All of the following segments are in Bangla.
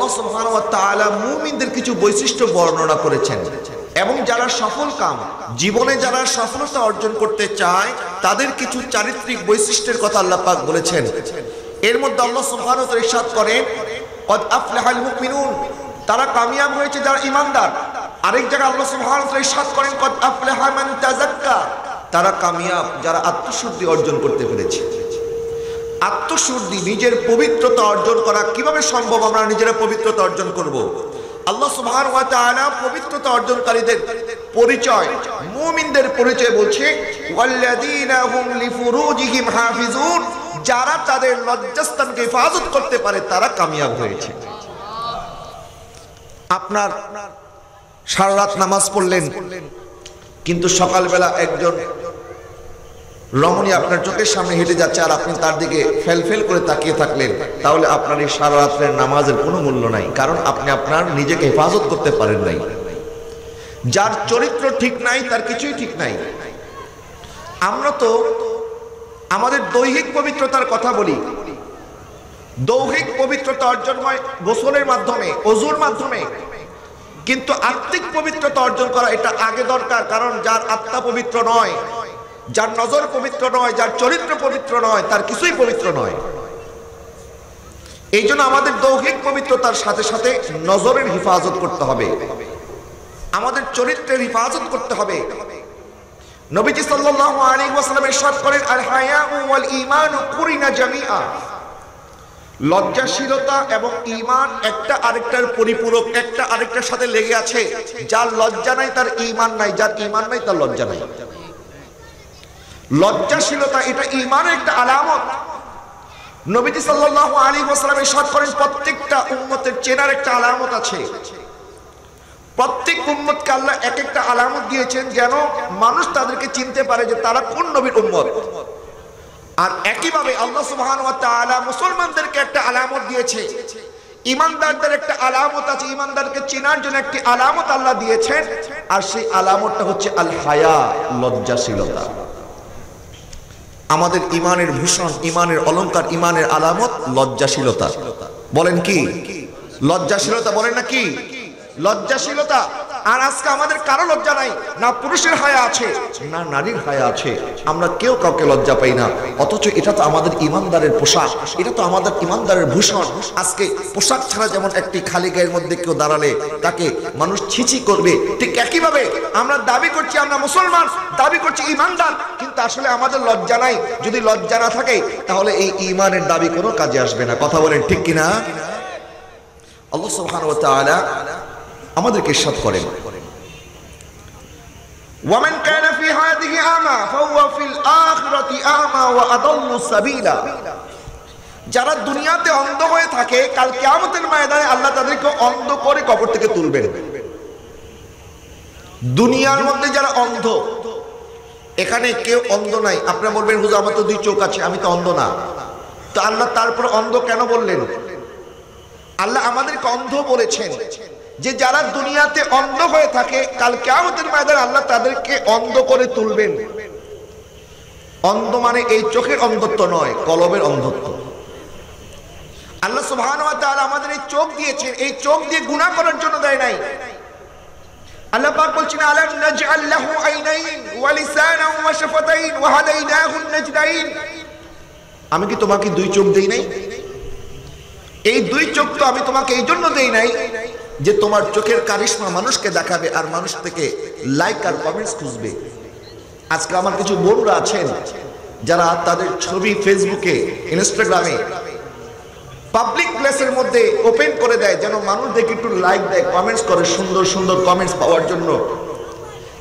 আল্লাহ সুবহানাহু ওয়া তাআলা মুমিনদের কিছু বৈশিষ্ট্য বর্ণনা করেছেন এবং যারা সফল কাম জীবনে যারা সফলতা অর্জন করতে চায় তাদের কিছু চারিত্রিক বৈশিষ্ট্যের কথা আল্লাহ পাক বলেছেন। এর মধ্যে আল্লাহ সুবহানাহু ওয়া তাআলা ইরশাদ করেন কদ আফলাহাল মুমিনুন, তারা কামিয়াব হয়েছে যারা ঈমানদার। আরেক জায়গায় আল্লাহ সুবহানাহু ওয়া তাআলা ইরশাদ করেন কদ আফলাহা মান তাযাক্কা, তারা কামিয়াব যারা আত্মশুদ্ধি অর্জন করতে পেরেছে। আত্মশুদ্ধি নিজের পবিত্রতা অর্জন করা কিভাবে সম্ভব? আমরা নিজেরা পবিত্রতা অর্জন করব। আল্লাহ সুবহানাহু ওয়া তাআলা পবিত্রতা অর্জনকারীদের পরিচয়, মুমিনদের পরিচয় বলছে ওয়াল্লাযীনা হুম লিফুরুজিহিম হাফিজুন, যারা তাদের লজ্জাস্থানকে হেফাজত করতে পারে তারা কামিয়াব হয়েছে। আপনার সারা রাত নামাজ পড়লেন কিন্তু সকালবেলা একজন রমণী আপনার চোখের সামনে হেঁটে যাচ্ছে আর আপনি তার দিকে ফেল করে তাকিয়ে থাকলেন, তাহলে আপনার এই সারা রাতের নামাজের কোনো মূল্য নাই, কারণ আপনি আপনার নিজেকে হেফাজত করতে পারেন নাই। যার চরিত্র ঠিক নাই তার কিছুই ঠিক নাই। আমরা তো আমাদের দৈহিক পবিত্রতার কথা বলি, দৈহিক পবিত্রতা অর্জন হয় গোসলের মাধ্যমে, ওযুর মাধ্যমে, কিন্তু আত্মিক পবিত্রতা অর্জন করা এটা আগে দরকার। কারণ যার আত্মা পবিত্র নয়, যার নজর পবিত্র নয়, যার চরিত্র পবিত্র নয়, তার কিছুই পবিত্র নয়। এই জন্য আমাদের দৈহিক পবিত্রতার সাথে সাথে নজরের হেফাজত করতে হবে, আমাদের চরিত্রের হেফাজত করতে হবে। নবীজি সাল্লাল্লাহু আলাইহি ওয়াসাল্লাম ইরশাদ করেন আল হায়াউ ওয়াল ঈমানু কুরিনা জামিআ, লজ্জাশীলতা এবং ঈমান একটা আরেকটার পরিপূরক, একটা আরেকটার সাথে লেগে আছে। যার লজ্জা নাই তার ঈমান নাই, যার ঈমান নাই তার লজ্জা নাই। লজ্জাশীলতা এটা ঈমানের একটা আলামত। নবীজি সাল্লাল্লাহু আলাইহি ওয়াসাল্লাম ইরশাদ করেন প্রত্যেকটা উম্মতের চেনার একটা আলামত আছে। প্রত্যেক উম্মতকে আল্লাহ এক একটা আলামত দিয়েছেন যেন মানুষ তাদেরকে চিনতে পারে যে তারা কোন নবীর উম্মত। আর একইভাবে আল্লাহ সুবহানাহু ওয়া তাআলা মুসলমানদেরকে একটা আলামত দিয়েছে, ঈমানদারদের একটা আলামত আছে, ঈমানদারকে চেনার জন্য একটি আলামত আল্লাহ দিয়েছেন, আর সেই আলামতটা হচ্ছে আল হায়া, লজ্জাশীলতা। আমাদের ঈমানের ভূষণ, ঈমানের অলংকার, ঈমানের আলামত লজ্জাশীলতা। বলেন কি লজ্জাশীলতা? বলেন না কি লজ্জাশীলতা? আর আজকে আমাদের কারো লজ্জা নাই, না পুরুষের হায়া আছে না নারীর হায়া আছে, আমরা কেউ কাউকে লজ্জা পাই না। অথচ এটা তো আমাদের ঈমানদারের পোশাক, এটা তো আমাদের ঈমানদারের ভূষণ। আজকে পোশাক ছাড়া যেমন একটি খালি গায়ের মধ্যে কেউ দাঁড়ালে তাকে মানুষ ছিছি করবে, ঠিক একইভাবে আমরা দাবি করছি আমরা মুসলমান, দাবি করছি ঈমানদার, কিন্তু আসলে আমাদের লজ্জা নাই। যদি লজ্জা না থাকে তাহলে এই ঈমানের দাবি কোনো কাজে আসবে না। কথা বলেন ঠিক কিনা? আল্লাহ সুবহানাহু ওয়া তাআলা আমাদেরকে ইরশাদ করেন ওয়ামান কানা ফি হাদিহি আমা ফাহুয়া ফিল আখিরাতি আমা ওয়া আদাল্লু সাবিলা, যারা দুনিয়াতে অন্ধ হয়ে থাকে কাল কিয়ামতের ময়দানে আল্লাহ তাদেরকে অন্ধ করে কবর থেকে তুলবেন। দুনিয়ার মধ্যে যারা অন্ধ, এখানে কেউ অন্ধ নাই। আপনারা বলবেন হুজুর আমার তো দুই চোখ আছে, আমি তো অন্ধ না। তো আল্লাহ তারপর অন্ধ কেন বললেন? আল্লাহ আমাদেরকে অন্ধ বলেছেন যে যারা দুনিয়াতে অন্ধ হয়ে থাকে কাল কিয়ামতের ময়দানে আল্লাহ তাদেরকে অন্ধ করে তুলবেন। অন্ধ মানে এই চোখের অন্ধত্ব নয়, কলবের অন্ধত্ব। আল্লাহ সুবহানাহু ওয়া তাআলা আমাদের এই চোখ দিয়েছেন, এই চোখ দিয়ে গুনাহ করার জন্য দেয় নাই। আল্লাহ পাক বলছেন আলাম নাজআল লাহু আইনাইন ওয়া লিসানান ওয়া শাফাতাইন ওয়া হাদাইনাহু নাজদাইন, আমি কি তোমাকে দুই চোখ দেই নাই? এই দুই চোখ তো আমি তোমাকে এই জন্য দেই নাই যে তোমার চোখের কারিশমা মানুষকে দেখাবে আর মানুষ থেকে লাইক আর কমেন্টস খুঁজবে। আজকে আমার কিছু বন্ধুরা আছেন যারা তাদের ছবি ফেসবুকে, ইনস্টাগ্রামে, পাবলিক প্লেসের মধ্যে ওপেন করে দেয় যেন মানুষ দেখে একটু লাইক দেয়, কমেন্টস করে, সুন্দর সুন্দর কমেন্টস পাওয়ার জন্য।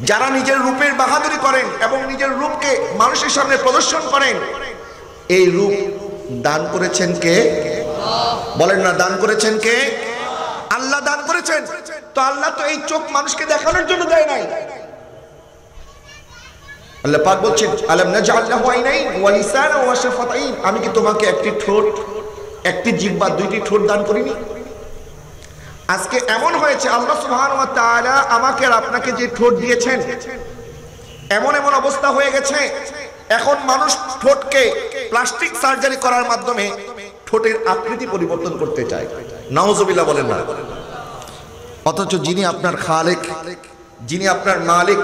যারা নিজের রূপের বাহাদুরি করেন এবং নিজের রূপকে মানুষের সামনে প্রদর্শন করেন, এই রূপ দান করেছেন কে? বলেন না, দান করেছেন কে? আল্লাহ দান করেছেন। তো আল্লাহ তো এই চোখ মানুষকে দেখানোর জন্য দেয় নাই। আল্লাহ পাক বলছেন আলাম নাজআল লাহু আইনাইন ওয়া লিসানান ওয়া শাফাতাইন, আমি কি তোমাকে একটি ঠোঁট, একটি জিহ্বা, দুইটি ঠোঁট দান করিনি? আজকে এমন হয়েছে আল্লাহ সুবহানাহু ওয়া তাআলা আমাকে আর আপনাকে যে ঠোঁট দিয়েছেন, এমন এমন অবস্থা হয়ে গেছে এখন মানুষ ঠোঁটকে প্লাস্টিক সার্জারি করার মাধ্যমে ঠোঁটের আকৃতি পরিবর্তন করতে চায়। নাউজুবিল্লাহ বলেন না। অথচ যিনি আপনার খালেক, যিনি আপনার মালিক,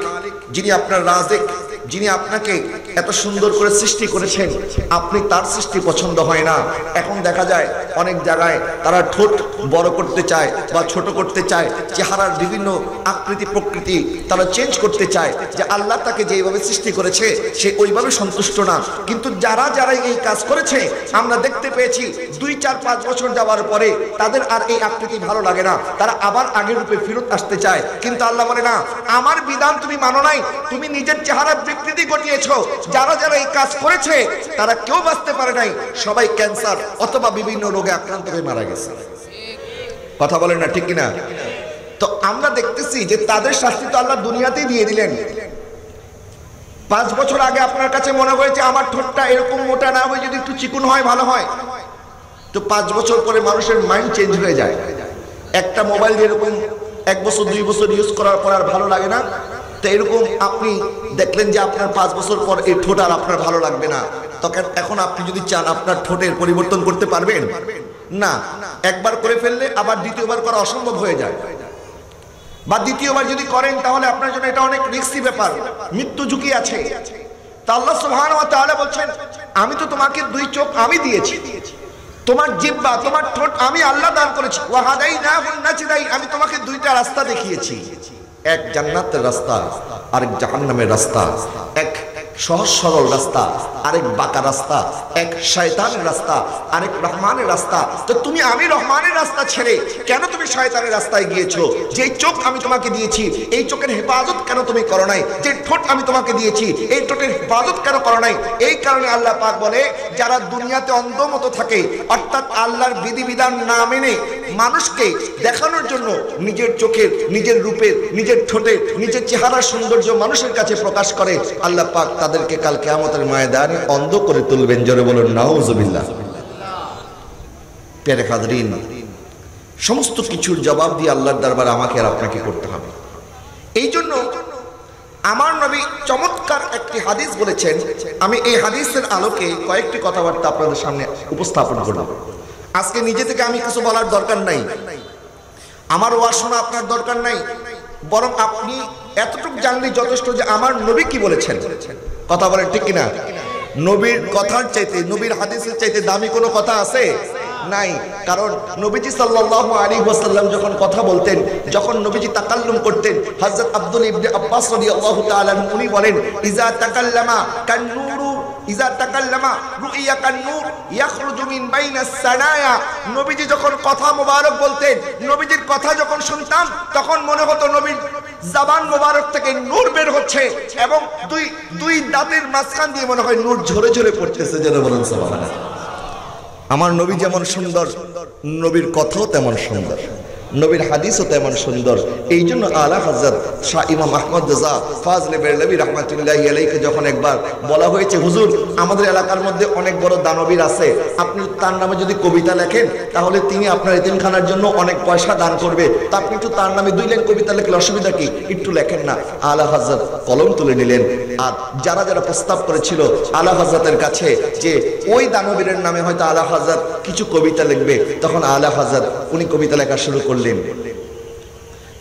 যিনি আপনার রাজিক, যিনি আপনাকে এত সুন্দর করে সৃষ্টি করেছেন, আপনি তার সৃষ্টি পছন্দ হয় না। এখন দেখা যায় অনেক জায়গায় তারা ঠোঁট বড় করতে চায় বা ছোট করতে চায়, চেহারার বিভিন্ন আকৃতি প্রকৃতি তারা চেঞ্জ করতে চায়, যে আল্লাহ তাকে যেভাবে সৃষ্টি করেছে সে ওইভাবে সন্তুষ্ট না। কিন্তু যারা যারা এই কাজ করেছে আমরা দেখতে পেয়েছি 2, 4, 5 বছর যাওয়ার পরে তাদের আর এই আকৃতি ভালো লাগে না, তারা আবার আগের রূপে ফেরত আসতে চায়। কিন্তু আল্লাহ বলে না, আমার বিধান তুমি মানো নাই, তুমি নিজের চেহারা বিকৃতি ঘটিয়েছো। যারা যারা এই কাজ করেছে তারা কেউ বাঁচতে পারে নাই, সবাই ক্যান্সার অথবা বিভিন্ন রোগে আক্রান্ত হয়ে মারা গেছে। কথা বলেন না ঠিক কিনা? তো আমরা দেখতেছি যে তাদের শাস্তি তো আল্লাহ দুনিয়াতেই দিয়ে দিলেন। 5 বছর আগে আপনার কাছে মনে হয়েছে আমার ঠোঁটটা এরকম মোটা না হয়ে যদি একটু চিকন হয় ভালো হয়, তো 5 বছর পরে মানুষের মাইন্ড চেঞ্জ হয়ে যায়। একটা মোবাইল এরকম 1 বছর 2 বছর ইউজ করার পর আর ভালো লাগে না, তো এরকম আপনি দেখলেন যে আপনার 5 বছর পর এই ঠোঁট আর আপনার ভালো লাগবে না, তখন এখন আপনি যদি চান আপনার ঠোঁটের পরিবর্তন করতে পারবেন না। একবার করে ফেললে আবার দ্বিতীয়বার করা অসম্ভব হয়ে যায়, বা দ্বিতীয়বার যদি করেন তাহলে আপনার জন্য এটা অনেক রিস্কি ব্যাপার, মৃত্যু ঝুঁকি আছে। তা আল্লাহ সুবহানাহু ওয়া তাআলা বলছেন, আমি তো তোমাকে 2 চোখ আমি দিয়েছি, তোমার জিহ্বা তোমার ঠোঁট আমি আল্লাহ দান করেছি। ওয়া হাদাইনাহুন নাজদাইন, আমি তোমাকে 2টা রাস্তা দেখিয়েছি, এক জান্নাতের রাস্তা আরেক জাহান্নামের রাস্তা, এক সহজ সরল রাস্তা আরেক বাঁকা রাস্তা, এক শয়তানের রাস্তা আরেক রহমানের রাস্তা। তো তুমি আমি রহমানের রাস্তা ছেড়ে কেন তুমি শয়তানের রাস্তায় গিয়েছো? যে চোখ আমি তোমাকে দিয়েছি এই চোখের হেফাজত কেন তুমি করো নাই? যে ঠোঁট আমি তোমাকে দিয়েছি এই ঠোঁটের হেফাজত কেন করো নাই? এই কারণে আল্লাহ পাক বলে, যারা দুনিয়াতে অন্ধ মতো থাকে, অর্থাৎ আল্লাহর বিধিবিধান না মেনে মানুষকে দেখানোর জন্য নিজের চোখের, নিজের রূপের, নিজের ঠোঁটের, নিজের চেহারার সৌন্দর্য মানুষের কাছে প্রকাশ করে, আল্লাহ পাক তাদেরকে কাল কিয়ামতের ময়দানে অন্ধ করে তুলবেন। জোরে বলুন নাউজুবিল্লাহ। প্যারে হাজরিন, সমস্ত কিছুর জবাব দিয়ে আল্লাহর দরবারে আমাকে আর আপনাকে করতে হবে। এই জন্য আমার নবী চমৎকার একটি হাদিস বলেছেন, আমি এই হাদিসের আলোকে কয়েকটি কথাবার্তা আপনাদের সামনে উপস্থাপন করব। আজকে নিজে থেকে আমি কিছু বলার দরকার নাই, আমার ওয়াজ শোনা আপনার দরকার নাই, বরং আপনি এতটুকু জানলেই যথেষ্ট যে আমার নবী কি বলেছেন। কথা বলেন ঠিক কিনা? নবীর কথার চাইতে, নবীর হাদিসের চাইতে দামি কোনো কথা আছে? নাই। কারণ নবীজি সাল্লাল্লাহু আলাইহি ওয়াসাল্লাম যখন কথা বলতেন, যখন নবীজি তাকাল্লুম করতেন, হযরত আব্দুল ইবনে আব্বাস রাদিয়াল্লাহু তাআলা উনি বলেন, ইজা তাকাল্লামা কান্নুরু ইজা তাকাল্লামা রুইয়া কান্নুর ইয়াখরুজু মিন বাইনাস সানায়া। নবীজি যখন কথা মোবারক বলতেন, নবীজির কথা যখন শুনতাম, তখন মনে হতো নবীর জবান মোবারক থেকে নূর বের হচ্ছে, এবং দুই দাঁতের মাঝখান দিয়ে মনে হয় নূর ঝরে ঝরে পড়তেছে। যেন বলেন সুবহানাল্লাহ। আমার নবী যেমন সুন্দর, নবীর কথাও তেমন সুন্দর, নবীর হাদিসও তেমন সুন্দর। এই জন্য আলা হযরত শাহ ইমাম আহমদ রাজা ফাজলে বেরলভী রাহমাতুল্লাহি আলাইহি যখন একবার বলা হয়েছে, হুজুর আমাদের এলাকার মধ্যে অনেক বড় দানবীর আছে, আপনি তার নামে যদি কবিতা লেখেন তাহলে তিনি আপনার এতিমখানার জন্য অনেক পয়সা দান করবে, তা আপনি একটু তার নামে 2 লাইন কবিতা লিখলে অসুবিধা কি? একটু লেখেন না। আলা হযরত কলম তুলে নিলেন, আর যারা যারা প্রস্তাব করেছিল আলা হযরতের কাছে যে ওই দানবীরের নামে হয়তো আলা হযরত কিছু কবিতা লিখবে, তখন আলা হযরত উনি কবিতা লেখা শুরু করলেন।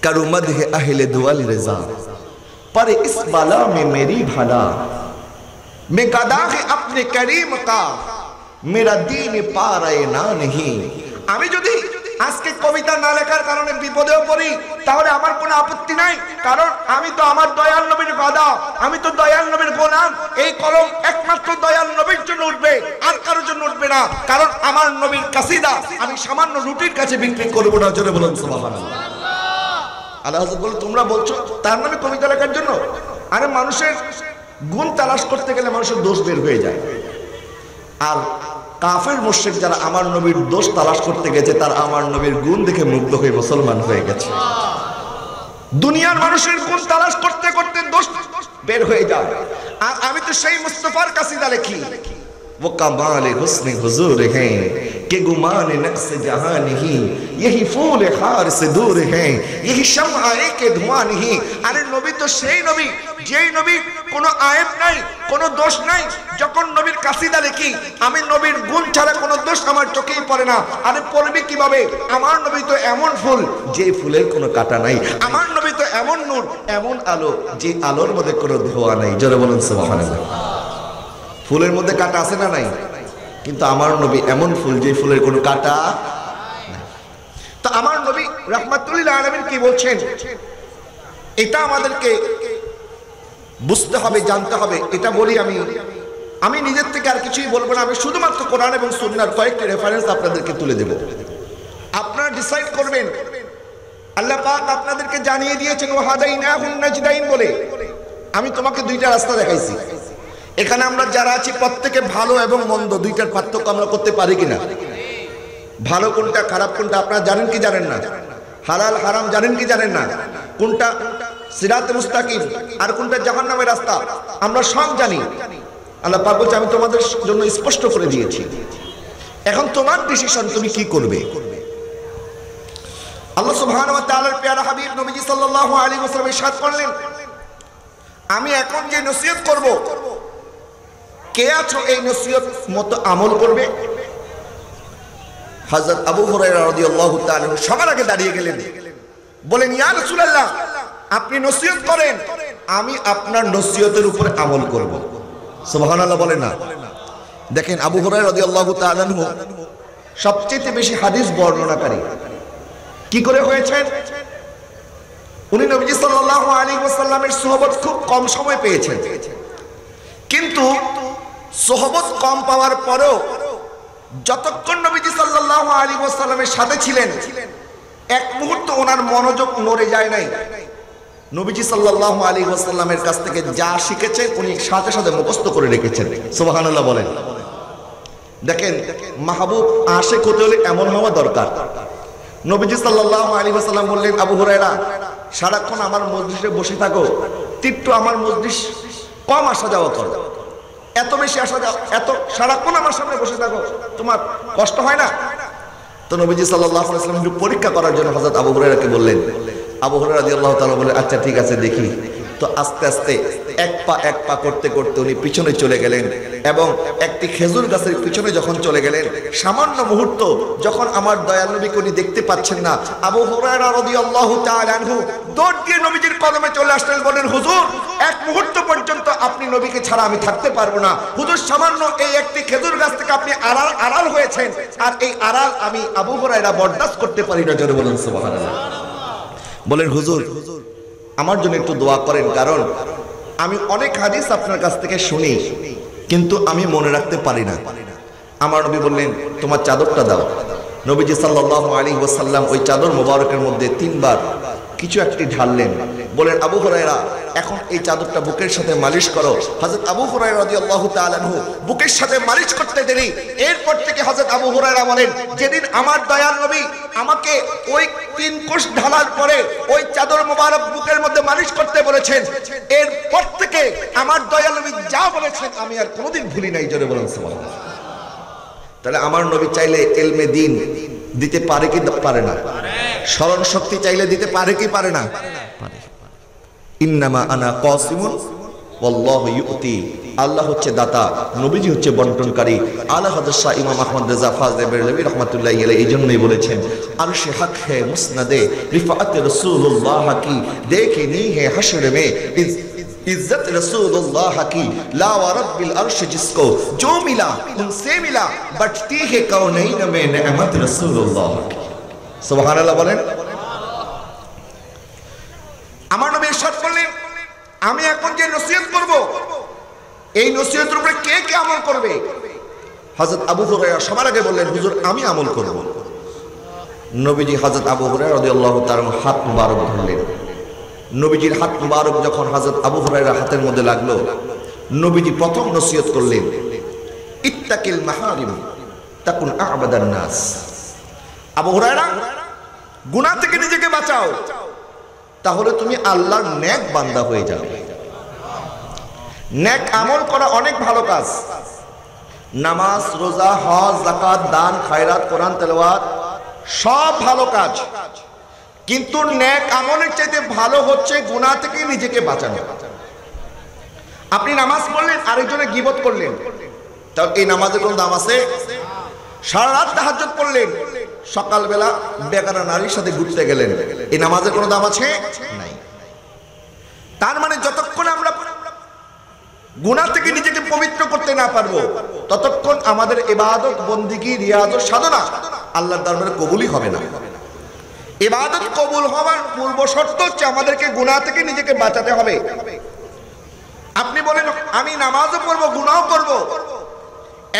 करु मदह अहले दुअल रज़ा पर इस बाला में मेरी भला मैं गदा है अपने करीम का मेरा दीन पाराए ना नहीं। আমি যদি আজকে কবিতা না লেখার কারণে বিপদেও পড়ি তাহলে আমার কোনো আপত্তি নাই, কারণ আমি তো আমার দয়াল নবীর গদা, আমি তো দয়াল নবীর গোলাম। এই কলম একমাত্র দয়াল নবীর জন্য উঠবে, আর কারোর জন্য উঠবে না, কারণ আমার নবীর কাসিদা আমি সামান্য রুটির কাছে বিক্রি করব না। জোরে বলুন সুবহানাল্লাহ। আল্লাহ হযরত বলে, তোমরা বলছো তার নামে কবিতা লেখার জন্য? আরে মানুষের গুণ তালাশ করতে গেলে মানুষের দোষ বের হয়ে যায়, আর কাফের মুশরিক যারা আমার নবীর দোষ তালাশ করতে গেছে তার আমার নবীর গুণ দেখে মুগ্ধ হয়ে মুসলমান হয়ে গেছে। দুনিয়ার মানুষের গুণ তালাশ করতে করতে দোষ বের হয়ে যায়, আর আমি তো সেই মুস্তাফার কাসিদা লিখি, वो कमाल हुस्न हुजूर हैं कि गुमान नक्स जहां नहीं, यही फूल खार से दूर हैं, यही शम्आ के धुआं नहीं। আরে নবী তো সেই নবী যেই নবী কোনো আয়েব নাই, কোনো দোষ নাই। যখন নবীর কাসিদা লিখি আমি নবীর গুণ ছাড়া কোনো দোষ আমার চোখেই পড়ে না। আরে পড়বে কিভাবে? আমার নবী তো এমন ফুল যে ফুলের কোনো কাঁটা নাই। আমার নবী তো এমন নূর, এমন আলো যে আলোর মধ্যে কোনো ধোঁয়া নাই। জোরে বলুন সুবহানাল্লাহ। ফুলের মধ্যে কাঁটা আছে না নাই? কিন্তু আমার নবী এমন ফুল যে ফুলের কোনো কাঁটা নাই। তো আমার নবী রাহমাতুল্লিল আলামিন কি বলছেন, এটা আমাদেরকে বুঝতে হবে, জানতে হবে। এটা বলি আমি নিজের থেকে আর কিছুই বলবো না। আমি শুধুমাত্র কোরআন এবং সুন্নাহর কয়েকটি রেফারেন্স আপনাদেরকে তুলে দেব। আপনারা ডিসাইড করবেন। আল্লাহ পাক আপনাদেরকে জানিয়ে দিয়েছেন ওয়াহাদাইনাহুন নাজদাইন বলে। আমি তোমাকে দুইটা রাস্তা দেখাইছি। এখানে আমরা যারা আছি প্রত্যেকে ভালো এবং মন্দ দুইটার পার্থক্য আমরা করতে পারি কিনা? ভালো কোনটা, খারাপ কোনটা আপনারা জানেন কি জানেন না? হালাল হারাম জানেন কি জানেন না? কোনটা সিরাতে মুস্তাকিম আর কোনটা জাহান্নামের রাস্তা আমরা সব জানি। আল্লাহ পাক বলছে আমি তোমাদের জন্য স্পষ্ট করে দিয়েছি। এখন তোমার ডিসিশন, তুমি কি করবে। আল্লাহ সুবহানাহু ওয়া তাআলার প্যারা হাবিব নবীজি সাল্লাল্লাহু আলাইহি ওয়াসাল্লাম ইরশাদ করলেন, আমি এখন যে নসিহত করব, কে আছো এই নসিহত মতো আমল করবে? হযরত আবু হুরায়রা রাদিয়াল্লাহু তাআলা সবার আগে দাঁড়িয়ে গেলেন, বলেন ইয়া রাসূলুল্লাহ আপনি নসিহত করেন, আমি আপনার নসিহতের উপরে আমল করব। সুবহানাল্লাহ বলেন না। দেখেন আবু হুরায়রা রাদিয়াল্লাহু তাআলা সবচেয়ে বেশি হাদিস বর্ণনাকারী। কি করে হয়েছেন? উনি নবীজি সাল্লাল্লাহু আলাইহি ওয়াসাল্লামের সুহবত খুব কম সময় পেয়েছেন, কিন্তু সুহবত কম পাওয়ার পরেও যতক্ষণ নবীজি সাল্লাল্লাহু আলাইহি ওয়াসাল্লামের সাথে ছিলেন এক মুহূর্ত ওনার মনোযোগ নড়ে যায় নাই। নবীজি সাল্লাল্লাহু আলাইহি ওয়াসাল্লামের কাছ থেকে যা শিখেছেন উনি সাথে সাথে মুখস্থ করে রেখেছেন। সুবহানাল্লাহ বলেন। দেখেন মাহবুব আশিক হতে হলে এমন হওয়া দরকার। নবীজি সাল্লাল্লাহু আলাইহি ওয়াসাল্লাম বললেন, আবু হুরায়রা সারাক্ষণ আমার মজলিসে বসে থাকো, একটু আমার মজলিস কম আসা যাওয়া করো, এত বেশি আসা যাওয়া, এত সারাক্ষণ আমার সামনে বসে থাকো, তোমার কষ্ট হয় না? তো নবীজি সাল্লাল্লাহু আলাইহি ওয়াসাল্লাম একটু পরীক্ষা করার জন্য হযরত আবু হুরায়রাকে বললেন। আবু হুরায়রা রাদিয়াল্লাহু তাআলা বললেন, আচ্ছা ঠিক আছে দেখি। তো আস্তে আস্তে এক পা করতে করতে উনি পিছনে চলে গেলেন এবং একটি খেজুর গাছের পিছনে যখন চলে গেলেন, সামান্য মুহূর্ত যখন আমার দয়াল নবীকে উনি দেখতে পাচ্ছেন না, আবু হুরায়রা রাদিয়াল্লাহু তাআলা আনহু দৌড় দিয়ে নবীজির কদমে চলে আসলেন, বলেন হুজুর এক মুহূর্ত পর্যন্ত আপনি নবীকে ছাড়া আমি থাকতে পারবো না। হুজুর সামান্য এই একটি খেজুর গাছ থেকে আপনি আড়াল হয়েছেন, আর এই আড়াল আমি আবু হুরায়রা বরদাস্ত করতে পারি না। জোরে বলুন সুবহানাল্লাহ। বলেন হুজুর আমার জন্য একটু দোয়া করেন, কারণ আমি অনেক হাদিস আপনার কাছ থেকে শুনি কিন্তু আমি মনে রাখতে পারি না। আমার নবী বললেন, তোমার চাদরটা দাও। নবীজি সাল্লাল্লাহু আলাইহি ওয়াসাল্লাম ওই চাদর মোবারকের মধ্যে তিনবার কিছু একটি ঢাললেন, বলেন আবু হুরায়রা এখন এই চাদরটা বুকের সাথে মালিশ করো। হযরত আবু হুরায়রা রাদিয়াল্লাহু তাআলা আনহু বুকের সাথে মালিশ করতে দেরি। এরপর থেকে হযরত আবু হুরায়রা বলেন, যেদিন আমার দয়াল নবী আমাকে ওই 3 কোষ ঢালার পরে ওই চাদর মোবারক বুকের মধ্যে মালিশ করতে বলেছেন, এরপর থেকে আমার দয়াল নবী যা বলেছেন আমি আর কোনোদিন ভুলি নাই। জোরে বলুন সুবহানাল্লাহ। তাহলে আমার নবী চাইলে ইলমে দ্বীন দিতে পারে কি পারে না? স্মরণ শক্তি চাইলে দিতে পারে কি পারে না? পারে। ইন্নামা আনা কাসিমুন ওয়াল্লাহু ইউতি। আল্লাহ হচ্ছে দাতা, নবীজি হচ্ছে বন্টনকারী। আলা হযরত শাহ ইমাম আহমদ রেজা ফাজলে বেরলভী রাহমাতুল্লাহি আলাইহি এইজন্যই বলেছেন, আরশে হক হে মুসনদে রিফাত রাসূলুল্লাহ কি দেখেনি হে হাশর মে इज्जत रसूलुल्लाह की ला व रब्बिल अर्श जिसको जो मिला उनसे मिला बटती है कौनैन में नेमत रसूलुल्लाह की। सुबहानाल्लाह বলেন। আমার নবী ইরশাদ করলেন, আমি এখন যে নসিহত করব এই নসিহতের উপরে কে কে আমল করবে? হযরত আবু হুরায়রা সবার আগে বললেন, হুজুর আমি আমল করব। নবীজি হযরত আবু হুরায়রা রাদিয়াল্লাহু তাআলা হাত মুবারক ধরলেন। নবীজির হাত মুবারক যখন হযরত আবু হুরায়রা হাতের মধ্যে লাগলো, নবীজি প্রথম নসিহত করলেন, ইত্তাকিল মাহারিম তাকুন আ'বাদান নাস। আবু হুরায়রা গুনাহ থেকে নিজেকে বাঁচাও, তাহলে তুমি আল্লাহর নেক বান্দা হয়ে যাবে। নেক আমল করা অনেক ভালো কাজ, নামাজ, রোজা, হজ, যাকাত, দান, খায়রাত, কোরআন তেলাওয়াত সব ভালো কাজ, কিন্তু নেক আমলের চাইতে ভালো হচ্ছে গুনাহ থেকে নিজেকে বাঁচানো। আপনি নামাজ পড়লেন, আরেকজনের গীবত করলেন, তাহলে এই নামাজের কোনো দাম আছে? সারা রাত তাহাজ্জুদ পড়লেন, সকালবেলা বেগানা নারীর সাথে ঘুরতে গেলেন, এই নামাজের কোনো দাম আছে? নাই। তার মানে যতক্ষণ আমরা গুনাহ থেকে নিজেকে পবিত্র করতে না পারবো, ততক্ষণ আমাদের ইবাদত, বন্দেগী, রিয়াজত, সাধনা আল্লাহর দরবারে কবুলই হবে না। ইবাদত কবুল হওয়ার পূর্ব শর্ত হচ্ছে আমাদেরকে গুনাহ থেকে নিজেকে বাঁচাতে হবে। আপনি বলেন আমি নামাজও পড়বো, গুনাহও করব,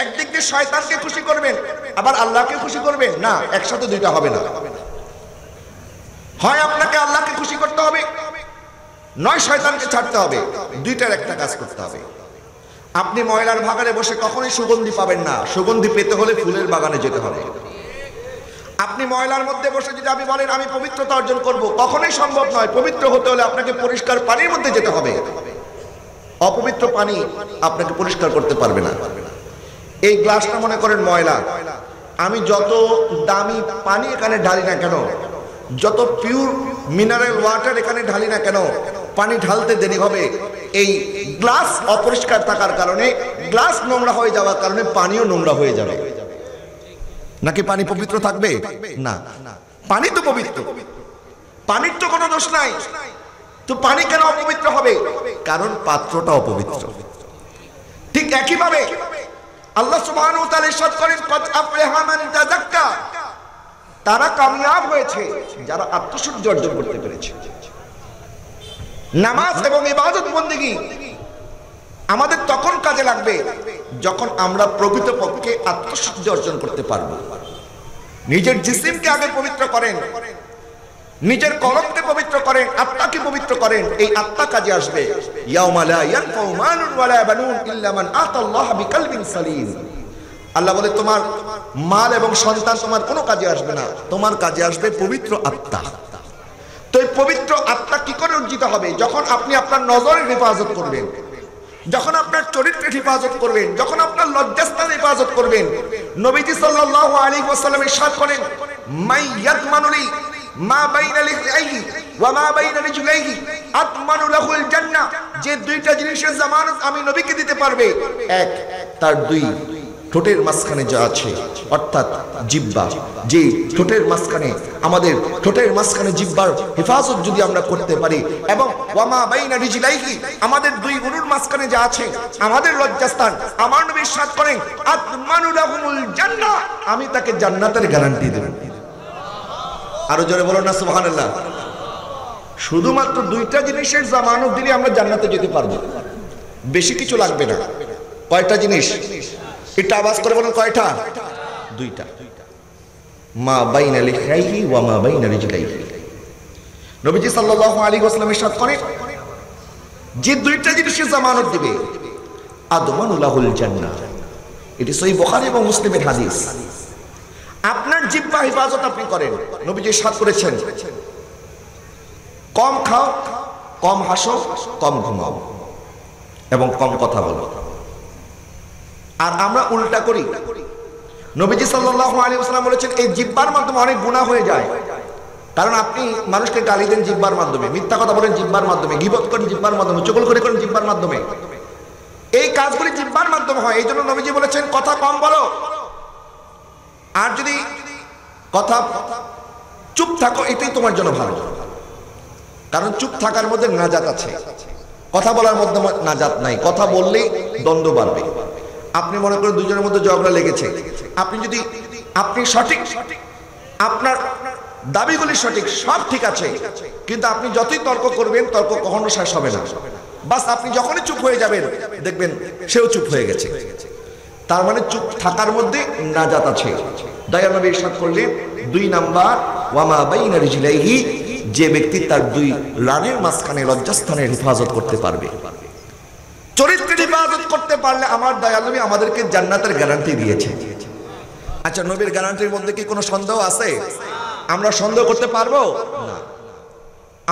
একদিক দিয়ে শয়তানকে খুশি করবেন, আবার আল্লাহকে খুশি করবেন, না, একসাথে দুইটা হবে না। হয় আপনাকে আল্লাহকে খুশি করতে হবে, নয় শয়তানকে ছাড়তে হবে, দুইটার একটা কাজ করতে হবে। আপনি ময়লার বাগানে বসে কখনোই সুগন্ধি পাবেন না, সুগন্ধি পেতে হলে ফুলের বাগানে যেতে হবে। আপনি ময়লার মধ্যে বসে যদি আপনি বলেন আমি পবিত্রতা অর্জন করব, কখনোই সম্ভব নয়। পবিত্র হতে হলে আপনাকে পরিষ্কার পানির মধ্যে যেতে হবে, অপবিত্র পানি আপনাকে পরিষ্কার করতে পারবে না। এই গ্লাসটা মনে করেন ময়লা, আমি যত দামি পানি এখানে ঢালি না কেন, যত পিওর মিনারেল ওয়াটার এখানে ঢালি না কেন, পানি ঢালতে দেরি হবে। এই গ্লাস অপরিষ্কার থাকার কারণে, গ্লাস নোংরা হয়ে যাওয়ার কারণে পানিও নোংরা হয়ে যাবে। নাকি পানি পবিত্র থাকবে? না, পানি তো পবিত্র, পানির তো কোনো দোষ নাই। তো পানি কেন অপবিত্র হবে? কারণ পাত্রটা অপবিত্র। ঠিক একইভাবে আল্লাহ সুবহানাহু ওয়া তাআলা ইরশাদ করেন, কদ আফলাহা মান তাযাক্কা, তারা কামিয়াব হয়েছে যারা আত্মশুদ্ধি অর্জন করতে পেরেছে। নামাজ এবং ইবাদত বন্দেগী আমাদের তখন কাজে লাগবে যখন আমরা প্রকৃতপক্ষে আত্মশুদ্ধি অর্জন করতে পারবো। নিজের জিসিমকে আগে পবিত্র করেন, নিজের কলবকে পবিত্র করেন, আত্মাকে পবিত্র করেন, এই আত্মা কাজে আসবে। ইয়াউমা লা ইয়ানফাউ মালুন ওয়ালা বানুন ইল্লা মান আতাল্লাহা বিকলবিন সালিম। আল্লাহ বলে তোমার মাল এবং সন্তান তোমার কোনো কাজে আসবে না, তোমার কাজে আসবে পবিত্র আত্মা। তো এই পবিত্র আত্মা কি করে অর্জিত হবে? যখন আপনি আপনার নজরের হেফাজত করবেন, যখন আপনার চরিত্রের হেফাজত করবেন, যখন আপনার লজ্জাস্থানের হেফাজত করবেন। নবীজি সাল্লাল্লাহু আলাইহি ওয়াসাল্লাম ইরশাদ করেন, মাই ইয়াতমানুলি মা বাইনা লিহইহি ওয়া মা বাইনা রিজলাইহি আতমানু লাহুল জান্নাহ। যে দুইটা জিনিসের জামানত আমি নবীকে দিতে পারবে, এক, তার দুই ঠোঁটের মাঝখানে যা আছে, অর্থাৎ জিহ্বা, যে ঠোঁটের মাঝখানে, আমাদের ঠোঁটের মাঝখানে জিহ্বার হেফাজত যদি আমরা করতে পারি, এবং ওয়ামা বাইনা রিজলাইহি, আমাদের দুই উরুর মাঝখানে যা আছে, আমাদের লজ্জাস্থান, আমার নবী ইরশাদ করেন, আতমানু লাহুল জান্নাহ, আমি তাকে জান্নাতের গ্যারান্টি দেব। আরো জোরে বলুন না সুবহানাল্লাহ। শুধুমাত্র দুইটা জিনিসের জামানত দিলে আমরা জান্নাতে যেতে পারবো, বেশি কিছু লাগবে না। কয়টা জিনিস? এটা আওয়াজ করে বলুন, কয়টা? দুইটা। মা বাইনা লিহইহি ওয়া মা বাইনা রিজলাইহি। নবীজি সাল্লাল্লাহু আলাইহি ওয়াসাল্লাম ইরশাদ করেন, যে দুইটা জিনিসের জামানত দিবে, আদমানু লাহুল জান্নাহ। এটি সহিহ বুখারী এবং মুসলিমের হাদিস। আপনার জিহ্বা হেফাজত আপনি করেন, নবীজি ইরশাদ করেছেন, কম খাও, কম হাসো, কম ঘুমাও এবং কম কথা বলো। আর আমরা উল্টা করি। নবীজি সাল্লাল্লাহু আলাইহি ওয়াসাল্লাম বলেছেন, এই জিহ্বার মাধ্যমে অনেক গুনাহ হয়ে যায়। কারণ আপনি মানুষকে গালি দেন জিহ্বার মাধ্যমে, মিথ্যা কথা বলেন জিহ্বার মাধ্যমে, গীবত করেন জিহ্বার মাধ্যমে, চুগলখড়ি করেন জিহ্বার মাধ্যমে। এই কাজগুলি জিহ্বার মাধ্যমে হয়। এই জন্য নবীজি বলেছেন কথা কম বলো, আর যদি কথা চুপ থাকো এটাই তোমার জন্য ভালো। কারণ চুপ থাকার মধ্যে নাজাত আছে, কথা বলার মধ্যে নাজাত নাই। কথা বললেই দ্বন্দ্ব বাড়বে। আপনি মনে করেন দুজনের মধ্যে ঝগড়া লেগেছে, আপনি সঠিক, আপনার দাবিগুলি সঠিক, সব ঠিক আছে, কিন্তু আপনি যতই তর্ক করবেন তর্ক কখনো শেষ হবে না। বাস আপনি যখনই চুপ হয়ে যাবেন দেখবেন সেও চুপ হয়ে গেছে। তার মানে চুপ থাকার মধ্যে নাজাত আছে। দয়াল নবী ইরশাদ করলেন, 2 নাম্বার, ওয়ামা বাইনা রিজলাইহি, যে ব্যক্তি তার 2 রানের মাঝখানে লজ্জাস্থানের হেফাজত করতে পারবে, চরিত্রের হেফাজত করতে পারলে আমার দয়াল নবী আমাদেরকে জান্নাতের গ্যারান্টি দিয়েছে। আচ্ছা, নবীর গ্যারান্টির মধ্যে কি কোনো সন্দেহ আছে? আমরা সন্দেহ করতে পারবো না।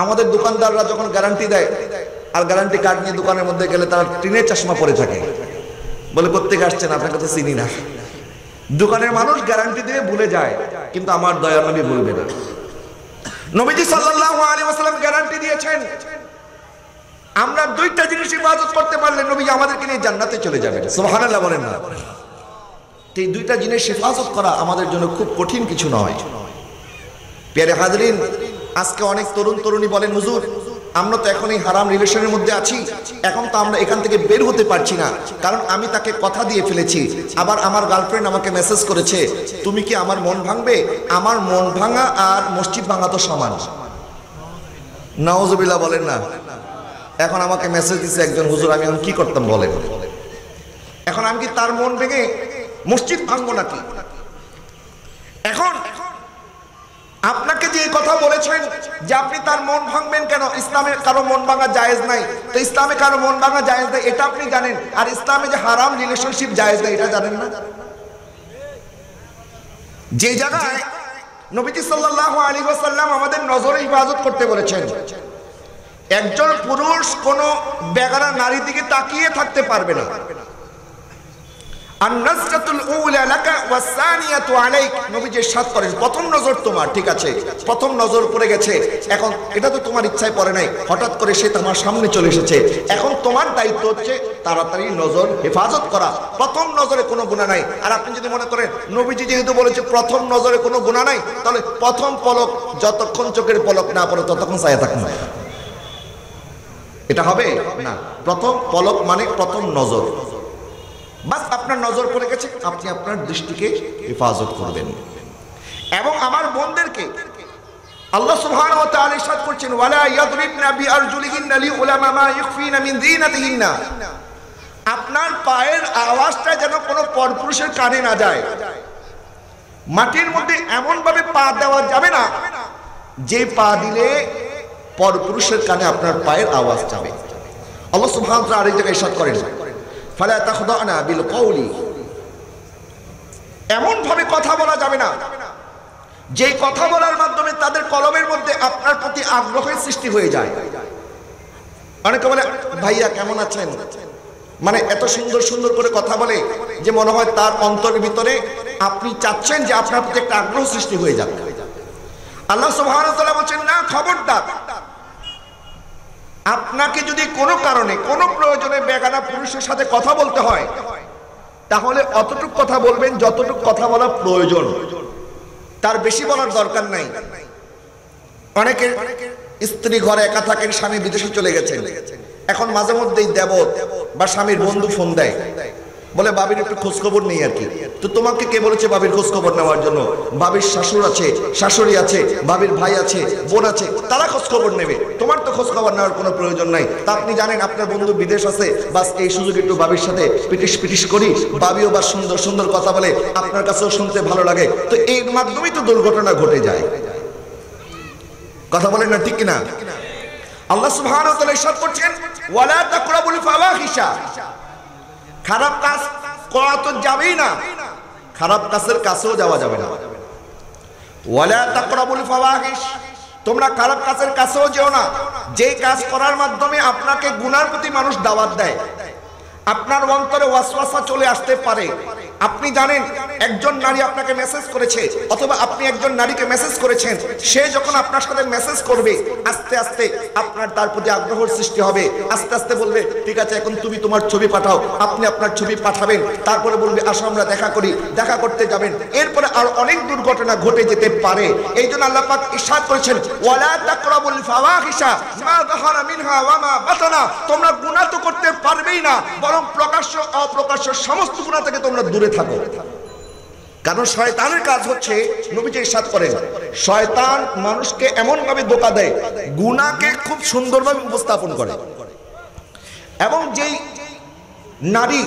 আমাদের দোকানদাররা যখন গ্যারান্টি দেয়, আর গ্যারান্টি কার্ড নিয়ে দোকানের মধ্যে গেলে তারা টিনের চশমা পরে থাকে, বলে কোত্থেকে আসছেন, আপনাকে তো চিনি না। দোকানের মানুষ গ্যারান্টি দিয়ে ভুলে যায়, কিন্তু আমার দয়ার নবী ভুলবে না। নবীজি সাল্লাল্লাহু আলাইহি ওয়াসাল্লাম গ্যারান্টি দিয়েছেন, আমরা দুইটা জিনিস ইবাদত করতে পারলে নবীজি আমাদেরকে নিয়ে জান্নাতে চলে যাবেন। সুবহানাল্লাহ বলেন না? এই দুইটা জিনিস হেফাজত করা আমাদের জন্য খুব কঠিন কিছু নয়। প্রিয় হাজরিন, আজকে অনেক তরুণ তরুণী বলেন, হুজুর আমরা তো এখন এই হারাম রিলেশনের মধ্যে আছি, এখন তো আমরা এখান থেকে বের হতে পারছি না, কারণ আমি তাকে কথা দিয়ে ফেলেছি। আবার আমার গার্লফ্রেন্ড আমাকে মেসেজ করেছে, তুমি কি আমার মন ভাঙবে? আমার মন ভাঙা আর মসজিদ ভাঙা তো সমান। নাউজুবিল্লাহ বলেন না? এখন আমাকে মেসেজ দিচ্ছে একজন, হুজুর আমি এখন কি করতাম বলেন? এখন আমি কি তার মন ভেঙে মসজিদ ভাঙবো নাকি? এখন আপনাকে যে কথা বলেছেন যে আপনি তার মন ভাঙবেন কেন, ইসলামে কারো মন ভাঙা জায়েজ নাই, তো ইসলামে কারো মন ভাঙা জায়েজ নাই এটা আপনি জানেন, আর ইসলামে যে হারাম রিলেশনশিপ জায়েজ নাই এটা জানেন না। যে জায়গায় নবীজি সাল্লাল্লাহু আলাইহি ওয়াসাল্লাম আমাদের নজরে ইবাদত করতে বলেছেন, একজন পুরুষ কোন বেগানা নারীর দিকে তাকিয়ে থাকতে পারবে না। আন-নাজরাতুল উলা লাকা ওয়াস-সানিয়াতু আলাইক, নবীজি ইরশাদ করেন প্রথম নজর তোমার, ঠিক আছে প্রথম নজর পড়ে গেছে, এখন এটা তো তোমার ইচ্ছায় পড়ে নাই, হঠাৎ করে সে তোমার সামনে চলে এসেছে, এখন তোমার দায়িত্ব হচ্ছে তাড়াতাড়ি নজর হেফাজত করা। প্রথম নজরে কোনো গুনাহ নাই। আর আপনি যদি মনে করেন নবীজি যেহেতু বলেছে প্রথম নজরে কোনো গুনাহ নাই, তাহলে প্রথম পলক যতক্ষণ চোখের পলক না পড়ে ততক্ষণ চাইয়া থাকুন, এটা হবে না। প্রথম পলক মানে প্রথম নজর, বাস আপনার নজর পড়ে গেছে, আপনি আপনার দৃষ্টিকে হেফাজত করবেন। এবং আমার বোনদেরকে আল্লাহ সুবহানাহু ওয়া তাআলা ইরশাদ করছেন, ওয়ালা ইয়াদরিবনা বিআরজুলিহিন্না লিউলামা মা ইখফিনা মিন যিনাতিহিন্না, আপনার পায়ের আওয়াজটা যেন কোনো পরপুরুষের কানে না যায়। মাটির মধ্যে এমন ভাবে পা দেওয়া যাবে না যে পা দিলে পরপুরুষের কানে আপনার পায়ের আওয়াজ যাবে। আল্লাহ সুবহানাহু ওয়া তাআলা আরেক জায়গায় ইরশাদ করেন, ফালা তাখদানা বিল কওলি, এমন ভাবে কথা বলা যাবে না যে কথা বলার মাধ্যমে তাদের কলবের মধ্যে আপনার প্রতি আগ্রহের সৃষ্টি হয়ে যায়। অনেকে বলে ভাইয়া কেমন আছেন, মানে এত সুন্দর সুন্দর করে কথা বলে যে মনে হয় তার অন্তরের ভিতরে আপনি চাচ্ছেন যে আপনার প্রতি একটা আগ্রহ সৃষ্টি হয়ে যাবে। আল্লাহ সুবহানাহু ওয়া তাআলা বলেন, না খবরদার, আপনাকে যদি কোনো কারণে কোনো প্রয়োজনে বেগানা পুরুষের সাথে কথা বলতে হয় তাহলে অতটুকু কথা বলবেন যতটুকু কথা বলা প্রয়োজন, তার বেশি বলার দরকার নাই। অনেকের স্ত্রী ঘরে একা থাকেন, স্বামী বিদেশে চলে গেছেন, এখন মাঝে মধ্যেই দেবর বা স্বামীর বন্ধু ফোন দেয়, বলে বাবির একটু খোঁজ খবর নেই আর কি। তো তোমাকে কে বলেছে বাবির খোঁজ খবর নেওয়ার জন্য? বাবির শাশুড় আছে, শাশুড়ি আছে, বাবির ভাই আছে, বোন আছে, তারা খোঁজ খবর নেবে, তোমার তো খোঁজ খবর নেওয়ার কোনো প্রয়োজন নাই। তা আপনি জানেন আপনার বন্ধু বিদেশ আছে, বাস এই সুযোগে একটু বাবির সাথে পিটিশ পিটিশ করি, বাবিও বা সুন্দর সুন্দর কথা বলে, আপনার কাছেও শুনতে ভালো লাগে, তো এর মাধ্যমেই তো দুর্ঘটনা ঘটে যায়। কথা বলেন না ঠিক কিনা? আল্লাহ সুবহানাহু ওয়া তাআলা ইরশাদ করছেন, ওয়ালা তাকরাবুল ফাওয়াহিশা, খারাপ কাজ করা তো যাবেই না, খারাপ কাজের কাছেও যাওয়া যাবে না। ওয়ালা তাকরাবুল ফাওয়াহিশ, তোমরা খারাপ কাজের কাছেও যেও না যে কাজ করার মাধ্যমে আপনাকে গুনার প্রতি মানুষ দাওয়াত দেয়, আপনার অন্তরে ওয়াসওয়াসা চলে আসতে পারে। আপনি জানেন একজন নারী আপনাকে মেসেজ করেছে অথবা আপনি একজন নারীকে মেসেজ করেছেন, সে যখন আপনার সাথে মেসেজ করবে আস্তে আস্তে আপনার তার প্রতি আগ্রহের সৃষ্টি হবে, আস্তে আস্তে বলবে ঠিক আছে এখন তুমি তোমার ছবি পাঠাও, আপনি আপনার ছবি পাঠাবেন, তারপরে বলবে আসো আমরা দেখা করি, দেখা করতে যাবেন, এরপরে আর অনেক দুর্ঘটনা ঘটে যেতে পারে। এই জন্য আল্লাহ পাক ইরশাদ করেছেন, ওয়ালা তাকরাবুল ফাওয়াহিশা মা যাহারা মিনহা ওয়া মা বাতানা, তোমরা গুনাহ তো করতে পারবেই না, বরং প্রকাশ্য অপ্রকাশ্য সমস্ত গুনাহ থেকে তোমরা দূরে থাকো। কারণ শয়তানের কাজ হচ্ছে, নবীজি ইরশাদ করেন, শয়তান মানুষকে এমন ভাবে ধোঁকা দেয়, গুনাহকে খুব সুন্দরভাবে উপস্থাপন করে। এবং যেই নারী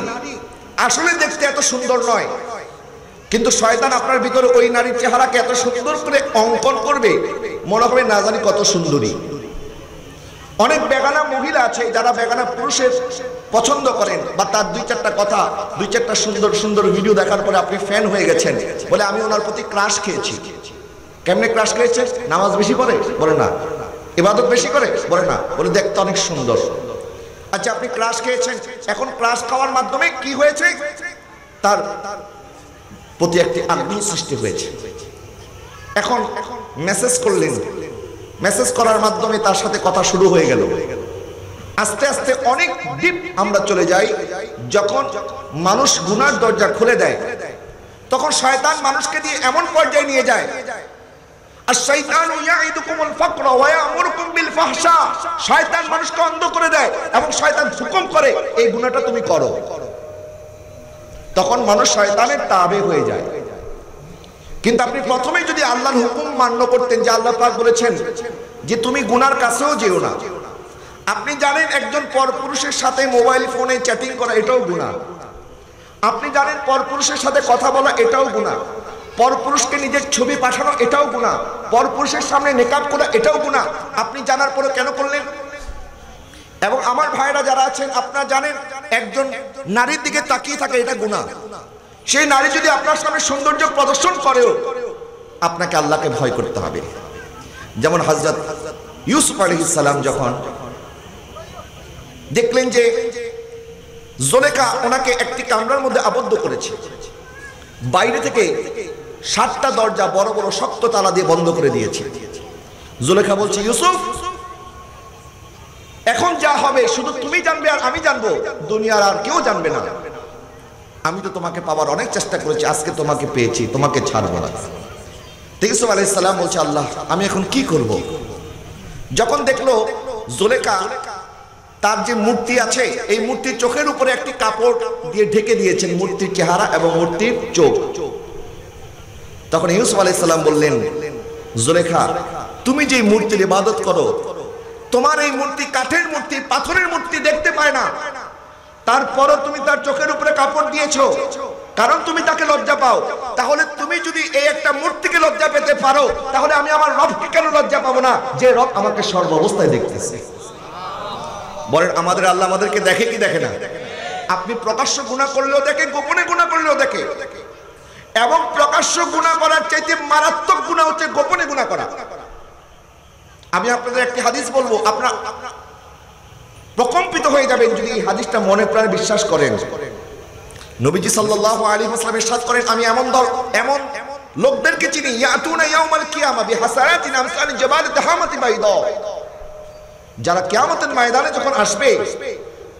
আসলে দেখতে এত সুন্দর নয়, কিন্তু শয়তান আপনার ভিতরে ওই নারীর চেহারাকে এত সুন্দর করে অঙ্কন করবে, মনে হবে না জানি কত সুন্দরী। অনেক বেগানা মহিলা আছে যারা বেগানা পুরুষের পছন্দ করেন, বা তার দুই চারটা কথা, দুই চারটা সুন্দর সুন্দর ভিডিও দেখার পরে আপনি ফ্যান হয়ে গেছেন, বলে আমি ওনার প্রতি ক্রাশ খেয়েছি। কেমনে ক্রাশ খেয়েছে? নামাজ বেশি পড়ে? বলে না। ইবাদত বেশি করে? বলে না। বলে দেখতে অনেক সুন্দর। আচ্ছা, আপনি ক্রাশ খেয়েছেন, এখন ক্রাশ খাওয়ার মাধ্যমে কি হয়েছে? তার প্রতি একটি আগ্রহ সৃষ্টি হয়েছে। এখন মেসেজ করলেন, মেসেজ করার মাধ্যমে তার সাথে কথা শুরু হয়ে গেল। আস্তে আস্তে অনেক ডিপ আমরা চলে যাই। যখন মানুষ গুনার দরজা খুলে দেয়, তখন শয়তান মানুষকে দিয়ে এমন পর্যায়ে নিয়ে যায়, আর শয়তানু ইয়াইদুকুমুল ফাকর ওয়া ইয়ামুরুকুম বিল ফাহশা, শয়তান মানুষকে অন্ধ করে দেয় এবং শয়তান হুকুম করে এই গুনাহটা তুমি করো। তখন মানুষ শয়তানের তাবে হয়ে যায়। কিন্তু আপনি প্রথমেই যদি আল্লাহর হুকুম মান্য করতেন, যে আল্লাহ পাক বলেছেন যে তুমি গুনার কাছেও যেও না। আপনি জানেন একজন পরপুরুষের সাথে মোবাইল ফোনে চ্যাটিং করা এটাও গুনাহ। আপনি জানেন পরপুরুষের সাথে কথা বলা এটাও গুনাহ। পরপুরুষকে নিজের ছবি পাঠানো এটাও গুনাহ। পরপুরুষের সামনে নেকাব করা এটাও গুনাহ। আপনি জানার পরে কেন করলেন? এবং আমার ভাইরা যারা আছেন, আপনারা জানেন একজন নারীর দিকে তাকিয়ে থাকে এটা গুনাহ। সেই নারী যদি আপনার সামনে সৌন্দর্য প্রদর্শন করেও, আপনাকে আল্লাহকে ভয় করতে হবে। যেমন হযরত ইউসুফ আলাইহিস সালাম যখন দেখলেন যে জুলেখা ওনাকে একটি কামরার মধ্যে আবদ্ধ করেছে, বাইরে থেকে 7টা দরজা বড় বড় শক্ত তালা দিয়ে বন্ধ করে দিয়েছে। জুলেখা বলছে, ইউসুফ, এখন যা হবে শুধু তুমি জানবে আর আমি জানবো, দুনিয়ার আর কেউ জানবে না। আমি তো তোমাকে পাওয়ার অনেক চেষ্টা করেছি, আজকে তোমাকে পেয়েছি, তোমাকে ছাড়বো না। ইউসুফ আলাইহিস সালাম বলছে, আল্লাহ, আমি এখন কি করব? যখন দেখলো জুলেখা তার যে মূর্তি আছে, এই মূর্তির চোখের উপরে একটি কাপড় দিয়ে ঢেকে দিয়েছেন, মূর্তির চেহারা এবং মূর্তির চোখ। তখন ইউসুফ আলাইহিস সালাম বললেন, জুলেখা, তুমি যে মূর্তির ইবাদত করো, তোমার এই মূর্তি কাঠের মূর্তি, পাথরের মূর্তি দেখতে পায় না, তারপরও তুমি তার চোখের উপরে কাপড় দিয়েছো, কারণ তুমি তাকে লজ্জা পাও। তাহলে তুমি যদি এই একটা মূর্তিকে লজ্জা পেতে পারো, তাহলে আমি আমার রবকে কেন লজ্জা পাবো না, যে রব আমাকে সর্বাবস্থায় দেখতেছে? বলেন, আমাদের আল্লাহ আমাদেরকে দেখে কি দেখে না? আপনি প্রকাশ্য গুনাহ করলেও দেখে, গোপনে গুনাহ করলেও দেখে। এবং প্রকাশ্য গুনাহ করার চাইতে মারাত্মক গুনাহ হচ্ছে গোপনে গুনাহ করা। আমি আপনাদের একটি হাদিস বলবো, আপনারা প্রকম্পিত হয়ে যাবেন যদি এই হাদিসটা মনে প্রাণে বিশ্বাস করেন। নবীজি সাল্লাল্লাহু আলাইহি ওয়াসাল্লাম ইরশাদ করেন, আমি এমন লোকদেরকে চিনি, ইয়াতুনা ইয়াউমাল কিয়ামা বিহাসারাতিন আমসালি জাবাল তাহামাতি বাইদা, যারা কিয়ামতের ময়দানে যখন আসবে,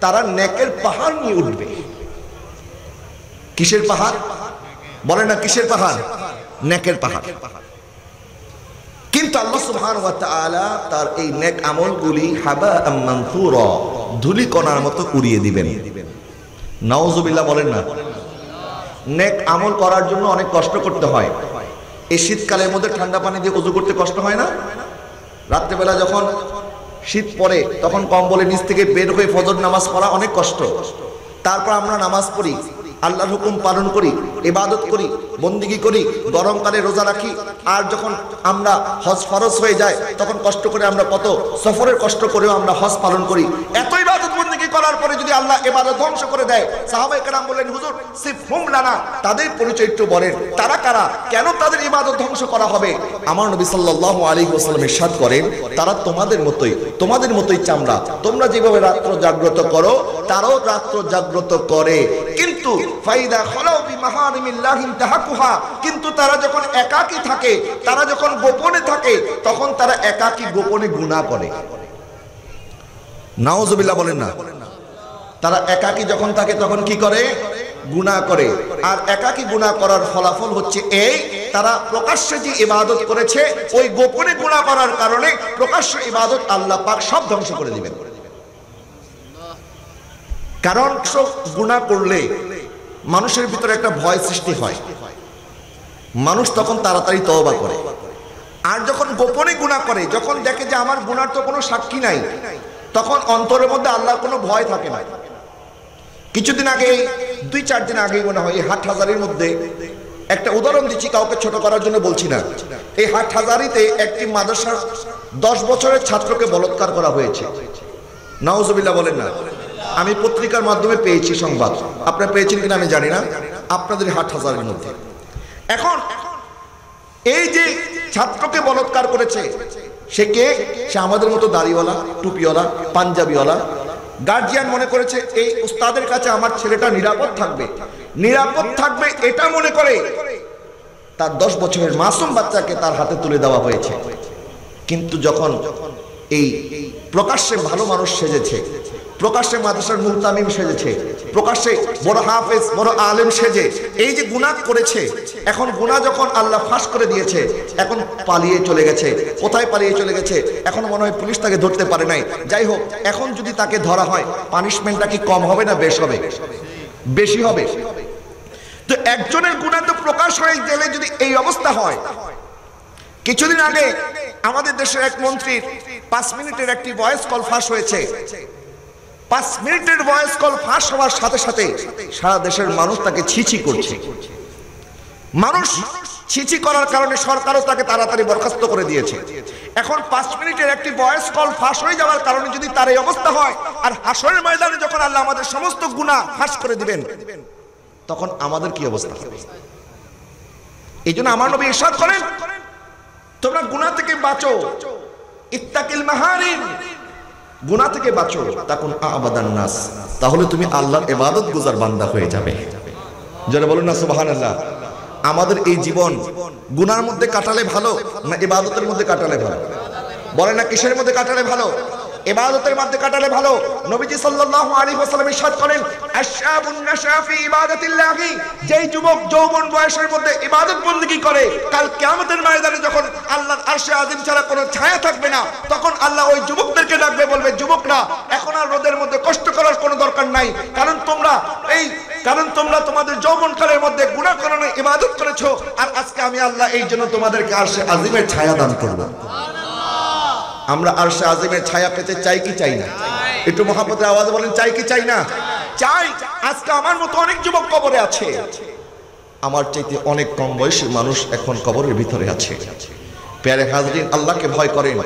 তারা নেকের পাহাড় নিয়ে উঠবে। কিসের পাহাড়? বলেন না, কিসের পাহাড়? নেকের পাহাড়। কিন্তু আল্লাহ সুবহানাহু ওয়া তাআলা তার এই নেক আমলগুলি হাবাআম মানসুরা, ধুলিকণার মতো উড়িয়ে দিবেন। নাউযুবিল্লাহ বলেন না। নেক আমল করার জন্য অনেক কষ্ট করতে হয়। এই শীতকালের মধ্যে ঠান্ডা পানি দিয়ে ওযু করতে কষ্ট হয় না? রাত্রেবেলা যখন শীত পড়ে, তখন কম্বলের নিচ থেকে বের হয়ে ফজর নামাজ পড়া অনেক কষ্ট। তারপর আমরা নামাজ পড়ি, আল্লাহর হুকুম পালন করি, ইবাদত করি, বন্দিগি করি, গরমকালে রোজা রাখি। আর যখন আমরা হজ ফরজ হয়ে যায়, তখন কষ্ট করে আমরা কত সফরের কষ্ট করেও আমরা হজ পালন করি। এত ইবাদত বন্দিগি করার পরে যদি আল্লাহ ইবাদত ধ্বংস করে দেয়, সাহাবায়ে কেরাম বললেন, হুজুর সিফহুম লানা, তাদের পরিচয় একটু বলেন, তারা কারা, কেন তাদের ইবাদত ধ্বংস করা হবে? আমার নবী সাল্লাল্লাহু আলাইহি ওয়াসাল্লাম ইরশাদ করেন, তারা তোমাদের মতোই চামড়া। তোমরা যেভাবে রাত্র জাগ্রত করো, তারাও রাত্র জাগ্রত করে, কিন্তু ফাইদা খালাউ বিমাহারিমিল্লাহি ইনতাহাকুহা, কিন্তু তারা যখন একাকী থাকে, তারা যখন গোপনে থাকে, তখন তারা একাকী গোপনে গুনাহ করে। নাউযুবিল্লাহ বলেন না। তারা একাকী যখন থাকে, তখন কি করে? গুনাহ করে। আর একাকী গুনাহ করার ফলাফল হচ্ছে এই, তারা প্রকাশ্যে যে ইবাদত করেছে, ওই গোপনে গুনাহ করার কারণে প্রকাশ্য ইবাদত আল্লাহ পাক সব ধ্বংস করে দিবেন। কারণ সব গুনাহ করলে মানুষের ভিতরে একটা ভয় সৃষ্টি হয়, মানুষ তখন তাড়াতাড়ি তওবা করে। আর যখন গোপনে গুনাহ করে, যখন দেখে যে আমার গুনার তো কোনো সাক্ষী নাই, তখন অন্তরের মধ্যে আল্লাহর কোনো ভয় থাকে না। কিছুদিন আগে, 2-4 দিন আগেই মনে হয়, এই হাটহাজারীর মধ্যে একটা উদাহরণ দিচ্ছি, কাউকে ছোট করার জন্য বলছি না। এই হাটহাজারীতে একটি মাদ্রাসার 10 বছরের ছাত্রকে বলাৎকার করা হয়েছে। নাউযুবিল্লাহ বলেন না। আমি পত্রিকার মাধ্যমে পেয়েছি সংবাদ, আপনারা পেয়েছেন কিনা আমি জানি না, আপনাদের হাটহাজারীর মধ্যে। এখন এই যে ছাত্রকে বলাৎকার করেছে, সে কে? সে আমাদের মতো দাড়িওয়ালা, টুপিওয়ালা, পাঞ্জাবিওয়ালা, গার্জিয়ান মনে করেছে এই উস্তাদের কাছে আমার ছেলেটা নিরাপদ থাকবে এটা মনে করে তার 10 বছরের মাসুম বাচ্চাকে তার হাতে তুলে দেওয়া হয়েছে। কিন্তু যখন এই প্রকাশ্যে ভালো মানুষ সেজেছে, প্রকাশ্যে মাদ্রাসার মুহতামিম সেজেছে, প্রকাশ্যে বড় হাফেজ বড় আলেম সেজে এই যে গুনাহ করেছে, এখন গুনাহ যখন আল্লাহ ফাঁস করে দিয়েছে, এখন পালিয়ে চলে গেছে। কোথায় পালিয়ে চলে গেছে? এখন মনে হয় পুলিশ তাকে ধরতে পারে নাই। যাই হোক, এখন যদি তাকে ধরা হয় পানিশমেন্টটা কি কম হবে না বেশি হবে? তো একজনের গুনাহ তো প্রকাশ হয়ে গেলে যদি এই অবস্থা হয়, কিছুদিন আগে আমাদের দেশের এক মন্ত্রীর 5 মিনিটের একটি ভয়েস কল ফাঁস হয়েছে। 5 মিনিটের ভয়েস কল ফাঁস হওয়ার সাথে সাথে সারা দেশের মানুষ তাকে ছিছি করছে। মানুষ ছিছি করার কারণে সরকারও তাকে তাড়াতাড়ি বরখাস্ত করে দিয়েছে। এখন 5 মিনিটের একটি ভয়েস কল ফাঁস হয়ে যাওয়ার কারণে যদি তার এই অবস্থা হয়, আর হাসরের ময়দানে যখন আল্লাহ আমাদের সমস্ত গুনাহ ফাঁস করে দিবেন, তখন আমাদের কি অবস্থা? এই জন্য আমার নবী ইরশাদ করেন, তোমরা গুনাহ থেকে বাঁচো, ইত্তাকিল মাহারিম, গুনাহ থেকে বাঁচো, তাকুন আবাদান নাস, তাহলে তুমি আল্লাহর ইবাদত গুজার বান্দা হয়ে যাবে। যারা বলুন না সুবহানাল্লাহ। আমাদের এই জীবন গুনার মধ্যে কাটালে ভালো না ইবাদতের মধ্যে কাটালে ভালো? বলেন না, কিসের মধ্যে কাটালে ভালো? ইবাদতের মধ্যে কাটালে ভালো। নবীজি সাল্লাল্লাহু আলাইহি ওয়াসাল্লাম ইরশাদ করেন, আশআবুন নাশা ফি ইবাদাতিল্লাহি, যেই যুবক যৌবন বয়সের মধ্যে ইবাদত বন্দেগী করে, কাল কিয়ামতের ময়দানে যখন আল্লাহর আরশে আজিম ছাড়া কোনো ছায়া থাকবে না, তখন আল্লাহ ওই যুবকদেরকে ডাকবে, বলবে, যুবকরা, এখন আর রোদের মধ্যে কষ্ট করার কোনো দরকার নাই, কারণ তোমরা তোমাদের যৌবনকালের মধ্যে গুনাহ কারণে ইবাদত করেছো, আর আজকে আমি আল্লাহ এই জন্য তোমাদেরকে আরশে আজিমের ছায়া দান করব। আমরা আরশে আজিমের ছায়া পেতে চাই কি চাই না? একটু মহব্বতের আওয়াজে বলেন, চাই কি চাই না? চাই। আজকে আমার মতো অনেক যুবক কবরে আছে, আমার চাইতে অনেক কম বয়সী মানুষ এখন কবরের ভিতরে আছে। প্যারে হাজরিন, আল্লাহকে ভয় করেন,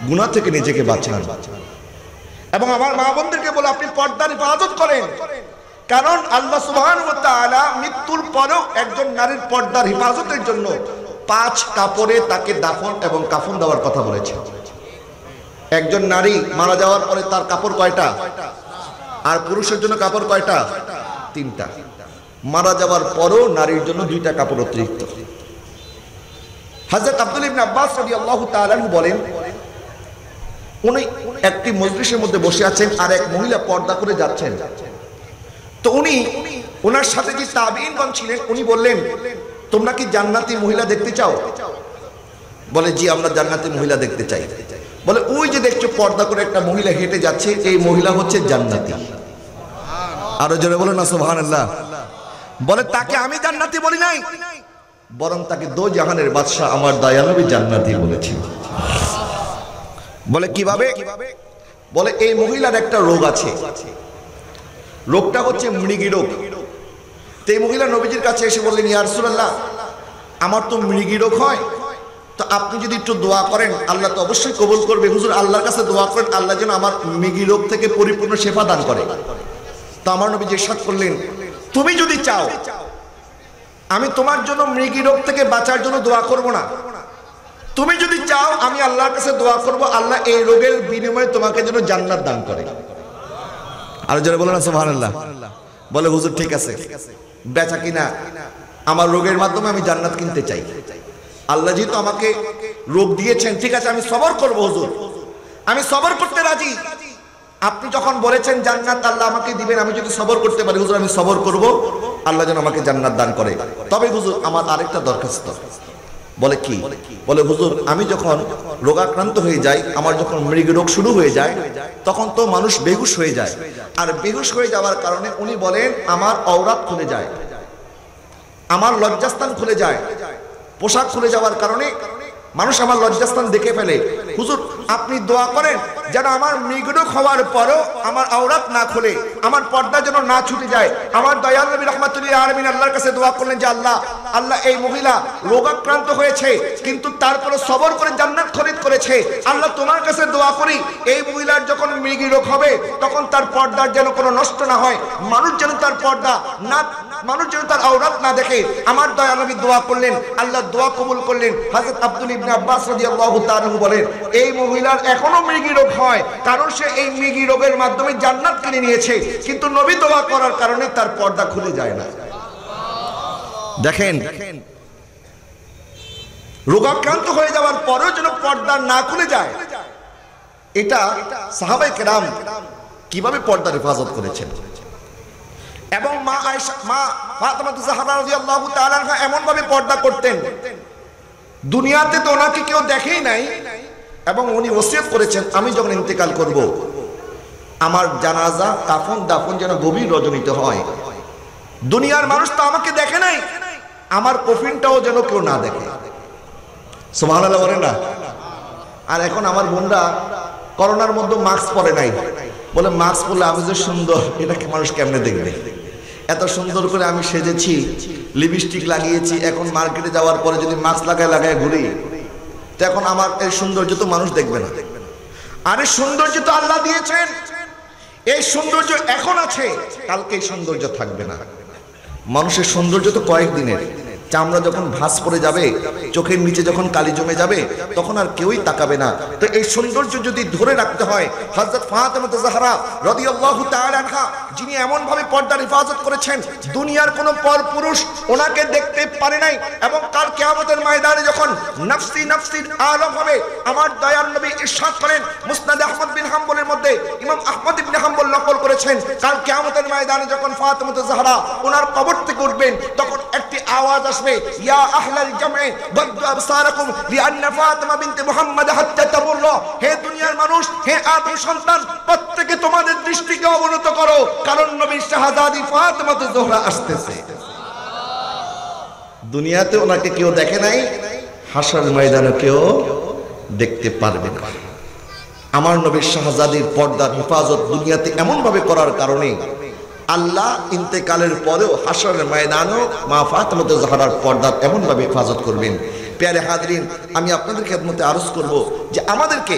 গুনাহ থেকে নিজেকে বাঁচান, এবং আমার মা বোনদেরকে বলে আপনি পর্দার ইবাদত করেন, কারণ আল্লাহ সুবহানাহু ওয়া তাআলা মৃত্যুর পরেও একজন নারীর পর্দার হেফাজতের জন্য 5 কাপড়ে তাকে দাফন এবং কাফন দেওয়ার কথা বলেছে। একজন নারী মারা যাওয়ার পরে তার কাপড় কয়টা? আর পুরুষের জন্য কাপড় কয়টা? 3টা। মারা যাওয়ার পরও নারীর জন্য 2টা কাপড় অতিরিক্ত। হযরত আব্দুল্লাহ ইবনে আব্বাস রাদিয়াল্লাহু তাআলা বলেন, উনি একটি মজলিসের মধ্যে বসে আছেন, আর এক মহিলা পর্দা করে যাচ্ছেন। তো উনি ওনার সাথে যে তাবিঈনগণ ছিলেন, উনি বললেন, তোমরা কি জান্নাতি মহিলা দেখতে চাও? বলে, জি, আমরা জান্নাতি মহিলা দেখতে চাই। বলে, ওই যে দেখছো পর্দা করে একটা মহিলা হেঁটে যাচ্ছে, এই মহিলা হচ্ছে জান্নাতি। আরো জোরে বলো না সুবহানাল্লাহ। বলে, তাকে আমি জান্নাতি বলি নাই, বরং তাকে দো জাহানের বাদশা আমার দয়াল নবী জান্নাতি বলেছি। বলে, কিভাবে? বলে, এই মহিলার একটা রোগ আছে, রোগটা হচ্ছে মৃগী রোগ। তো এই মহিলা নবীজির কাছে এসে বললেন, ইয়া রাসূলুল্লাহ, আমার তো মৃগী রোগ হয়, তো আপনি যদি একটু দোয়া করেন আল্লাহ তো অবশ্যই কবুল করবে। হুজুর, আল্লাহর কাছে দোয়া করেন আল্লাহ যেন আমার মৃগী রোগ থেকে পরিপূর্ণ শেফা দান করে। তো আমার নবীজি ইরশাদ করলেন, তুমি যদি চাও আমি তোমার জন্য মৃগী রোগ থেকে বাঁচার জন্য দোয়া করব না, তুমি যদি চাও আমি আল্লাহর কাছে দোয়া করব আল্লাহ এই রোগের বিনিময়ে তোমাকে যেন জান্নাত দান করে। আর যারা বলেন না সুবহানাল্লাহ। বলে, হুজুর ঠিক আছে, বেচা কিনা আমার রোগের মাধ্যমে আমি জান্নাত কিনতে চাই, আল্লাহ যেহেতু আমাকে রোগ দিয়েছেন, ঠিক আছে আমি সবর করব হুজুর, আমি সবর করতে রাজি। আপনি যখন বলেছেন জান্নাত আল্লাহ আমাকে দিবেন, আমি যদি সবর করতে পারি হুজুর আমি সবর করব, আল্লাহ যেন আমাকে জান্নাত দান করে। তবে হুজুর আমার আরেকটা দরখাস্ত। বলে, কি? বলে, হুজুর আমি যখন রোগাক্রান্ত হয়ে যাই, আমার যখন মৃগী রোগ শুরু হয়ে যায়, তখন তো মানুষ বেহুশ হয়ে যায়, আর বেহুশ হয়ে যাওয়ার কারণে উনি বলেন আমার অওরাত খুলে যায়, আমার লজ্জাস্থান খুলে যায়, পোশাক খুলে যাওয়ার কারণে মানুষ আমার লজ্জাস্থান দেখে ফেলে। হুজুর আপনি দোয়া করেন যেন আমার মৃগী রোগ হওয়ার পরও আমার আওরাত না খুলে, আমার পর্দা যেন না ছুটে যায়। আমার দয়াল নবী রাহমাতুল্লিল আলামিন আল্লাহর কাছে দোয়া করলেন যে আল্লাহ এই মহিলা রোগাক্রান্ত হয়েছে কিন্তু তারপরে সবর করে জান্নাত খরিদ করেছে, আল্লাহ তোমার কাছে দোয়া করি এই মহিলার যখন মৃগী রোগ হবে তখন তার পর্দার যেন কোনো নষ্ট না হয়, মানুষ যেন তার পর্দা মানুষ যেন তার আওরাত না দেখে। আমার দয়াল নবী দোয়া করলেন, আল্লাহ দোয়া কবুল করলেন। হযরত আব্দুল ইবনে আব্বাস রাদিয়াল্লাহু তাআলা বলেন, এই মহিলার এখনো মৃগী রোগ হয়, কারণ সে এই মৃগী রোগের মাধ্যমে জান্নাত কিনে নিয়েছে, কিন্তু নবী দোয়া করার কারণে তার পর্দা খুলে যায় না। দেখেন, রোগাক্রান্ত হয়ে যাওয়ার পরেও যেন পর্দা না খুলে যায়, এটা সাহাবায়ে কেরাম কিভাবে পর্দার হেফাজত করেছেন। এবং মা আয়েশা, মা ফাতেমা জাহরা রাদিয়াল্লাহু তাআলা আনহা এমন ভাবে পর্দা করতেন, দুনিয়াতে তো ওনাকে কেউ দেখেই নাই, এবং উনি ওসিয়ত করেছেন আমি যখন ইন্তেকাল করব আমার জানাজা কাফন দাফন যেন গভীর রজনীতে হয়, দুনিয়ার মানুষ তো আমাকে দেখে নাই, আমার কফিনটাও যেন কেউ না দেখে। সুবহানাল্লাহ বলেন না। আর এখন আমার বোনরা করোনার মধ্যে মাস্ক পরে নাই, বলে মাস্ক পরলে আমি যে সুন্দর, এটা মানুষ কেমনে দেখবে, এত সুন্দর করে আমি সেজেছি, লিপস্টিক লাগিয়েছি, এখন মার্কেটে যাওয়ার পরে যদি মাস্ক লাগায় ঘুরি, তো এখন আমার এই সৌন্দর্য তো মানুষ দেখবে না। আরে সৌন্দর্য তো আল্লাহ দিয়েছেন, এই সৌন্দর্য এখন আছে, কালকে এই সৌন্দর্য থাকবে না। মানুষের সৌন্দর্য তো কয়েকদিনের, চামড়া যখন ভাঁজ পড়ে যাবে, চোখের নিচে যখন কালি জমে যাবে, তখন আর কেউই তাকাবে না। তো এই সৌন্দর্য যদি ধরে রাখতে হয়, হযরত ফাতেমা জাহরা রাদিয়াল্লাহু তাআলা আনহা যিনি এমন ভাবে পর্দার হেফাজত করেছেন, দুনিয়ার কোনো পরপুরুষ ওনাকে দেখতে পারে নাই, এবং কাল কিয়ামতের ময়দানে যখন নফসি নফসির আলম হবে, আমার দয়াল নবী ইরশাদ করেন, মুসনাদ আহমদ বিন হাম্বলের মধ্যে ইমাম আহমদ ইবনে হাম্বল নকল করেছেন, কাল কিয়ামতের ময়দানে যখন ফাতেমা জাহরা ওনার কবর থেকে উঠবেন, তখন একটি আওয়াজ আসবে, ইয়া আহলাল জামে বদ্দু আবসারাকুম লিআন্না ফাতিমা বিনতে মুহাম্মদ হাত্তা তামুররা, হে দুনিয়ার মানুষ, হে আদম সন্তান, প্রত্যেকে তোমাদের দৃষ্টিকে অবনত করো, কারণ নবীর শাহজাদি ফাতিমা জোহরা আসতেছে। দুনিয়াতে ওনাকে কেউ দেখে নাই, হাসর ময়দানে কেউ দেখতে পারবে না। আমার নবীর শাহজাদির পর্দার হেফাজত দুনিয়াতে এমন ভাবে করার কারণে আল্লাহ ইন্তেকালের পরেও হাসরের ময়দানেও মা ফাতেমা জাহরার পর্দার এমন ভাবে হেফাজত করবেন। প্যারে হাজরিন, আমি আপনাদের খেদমতে আরজ করব যে আমাদেরকে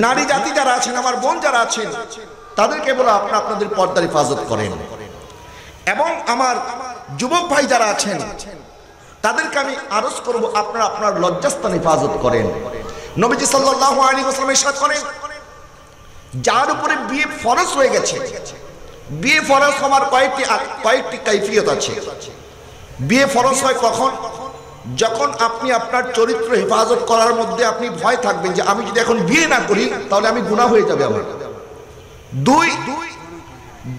নারী জাতি যারা আছেন, আমার বোন যারা আছেন, তাদেরকে বলো আপনারা আপনাদের পর্দার হেফাজত করেন, এবং আমার যুবক ভাই যারা আছেন তাদেরকে আমি আরজ করব আপনারা আপনার লজ্জাস্থান হেফাজত করেন। নবীজি সাল্লাল্লাহু আলাইহি ওয়াসাল্লাম ইরশাদ করেন, যার উপরে বিয়ে ফরজ হয়ে গেছে, বিয়ে ফরজ হওয়ার কয়েকটি কাইফিয়ত আছে। বিয়ে ফরজ হয় কখন? যখন আপনি আপনার চরিত্র হেফাজত করার মধ্যে আপনি ভয় থাকবেন যে আমি যদি এখন বিয়ে না করি তাহলে আমি গুনাহ হয়ে যাবে আমার। দুই,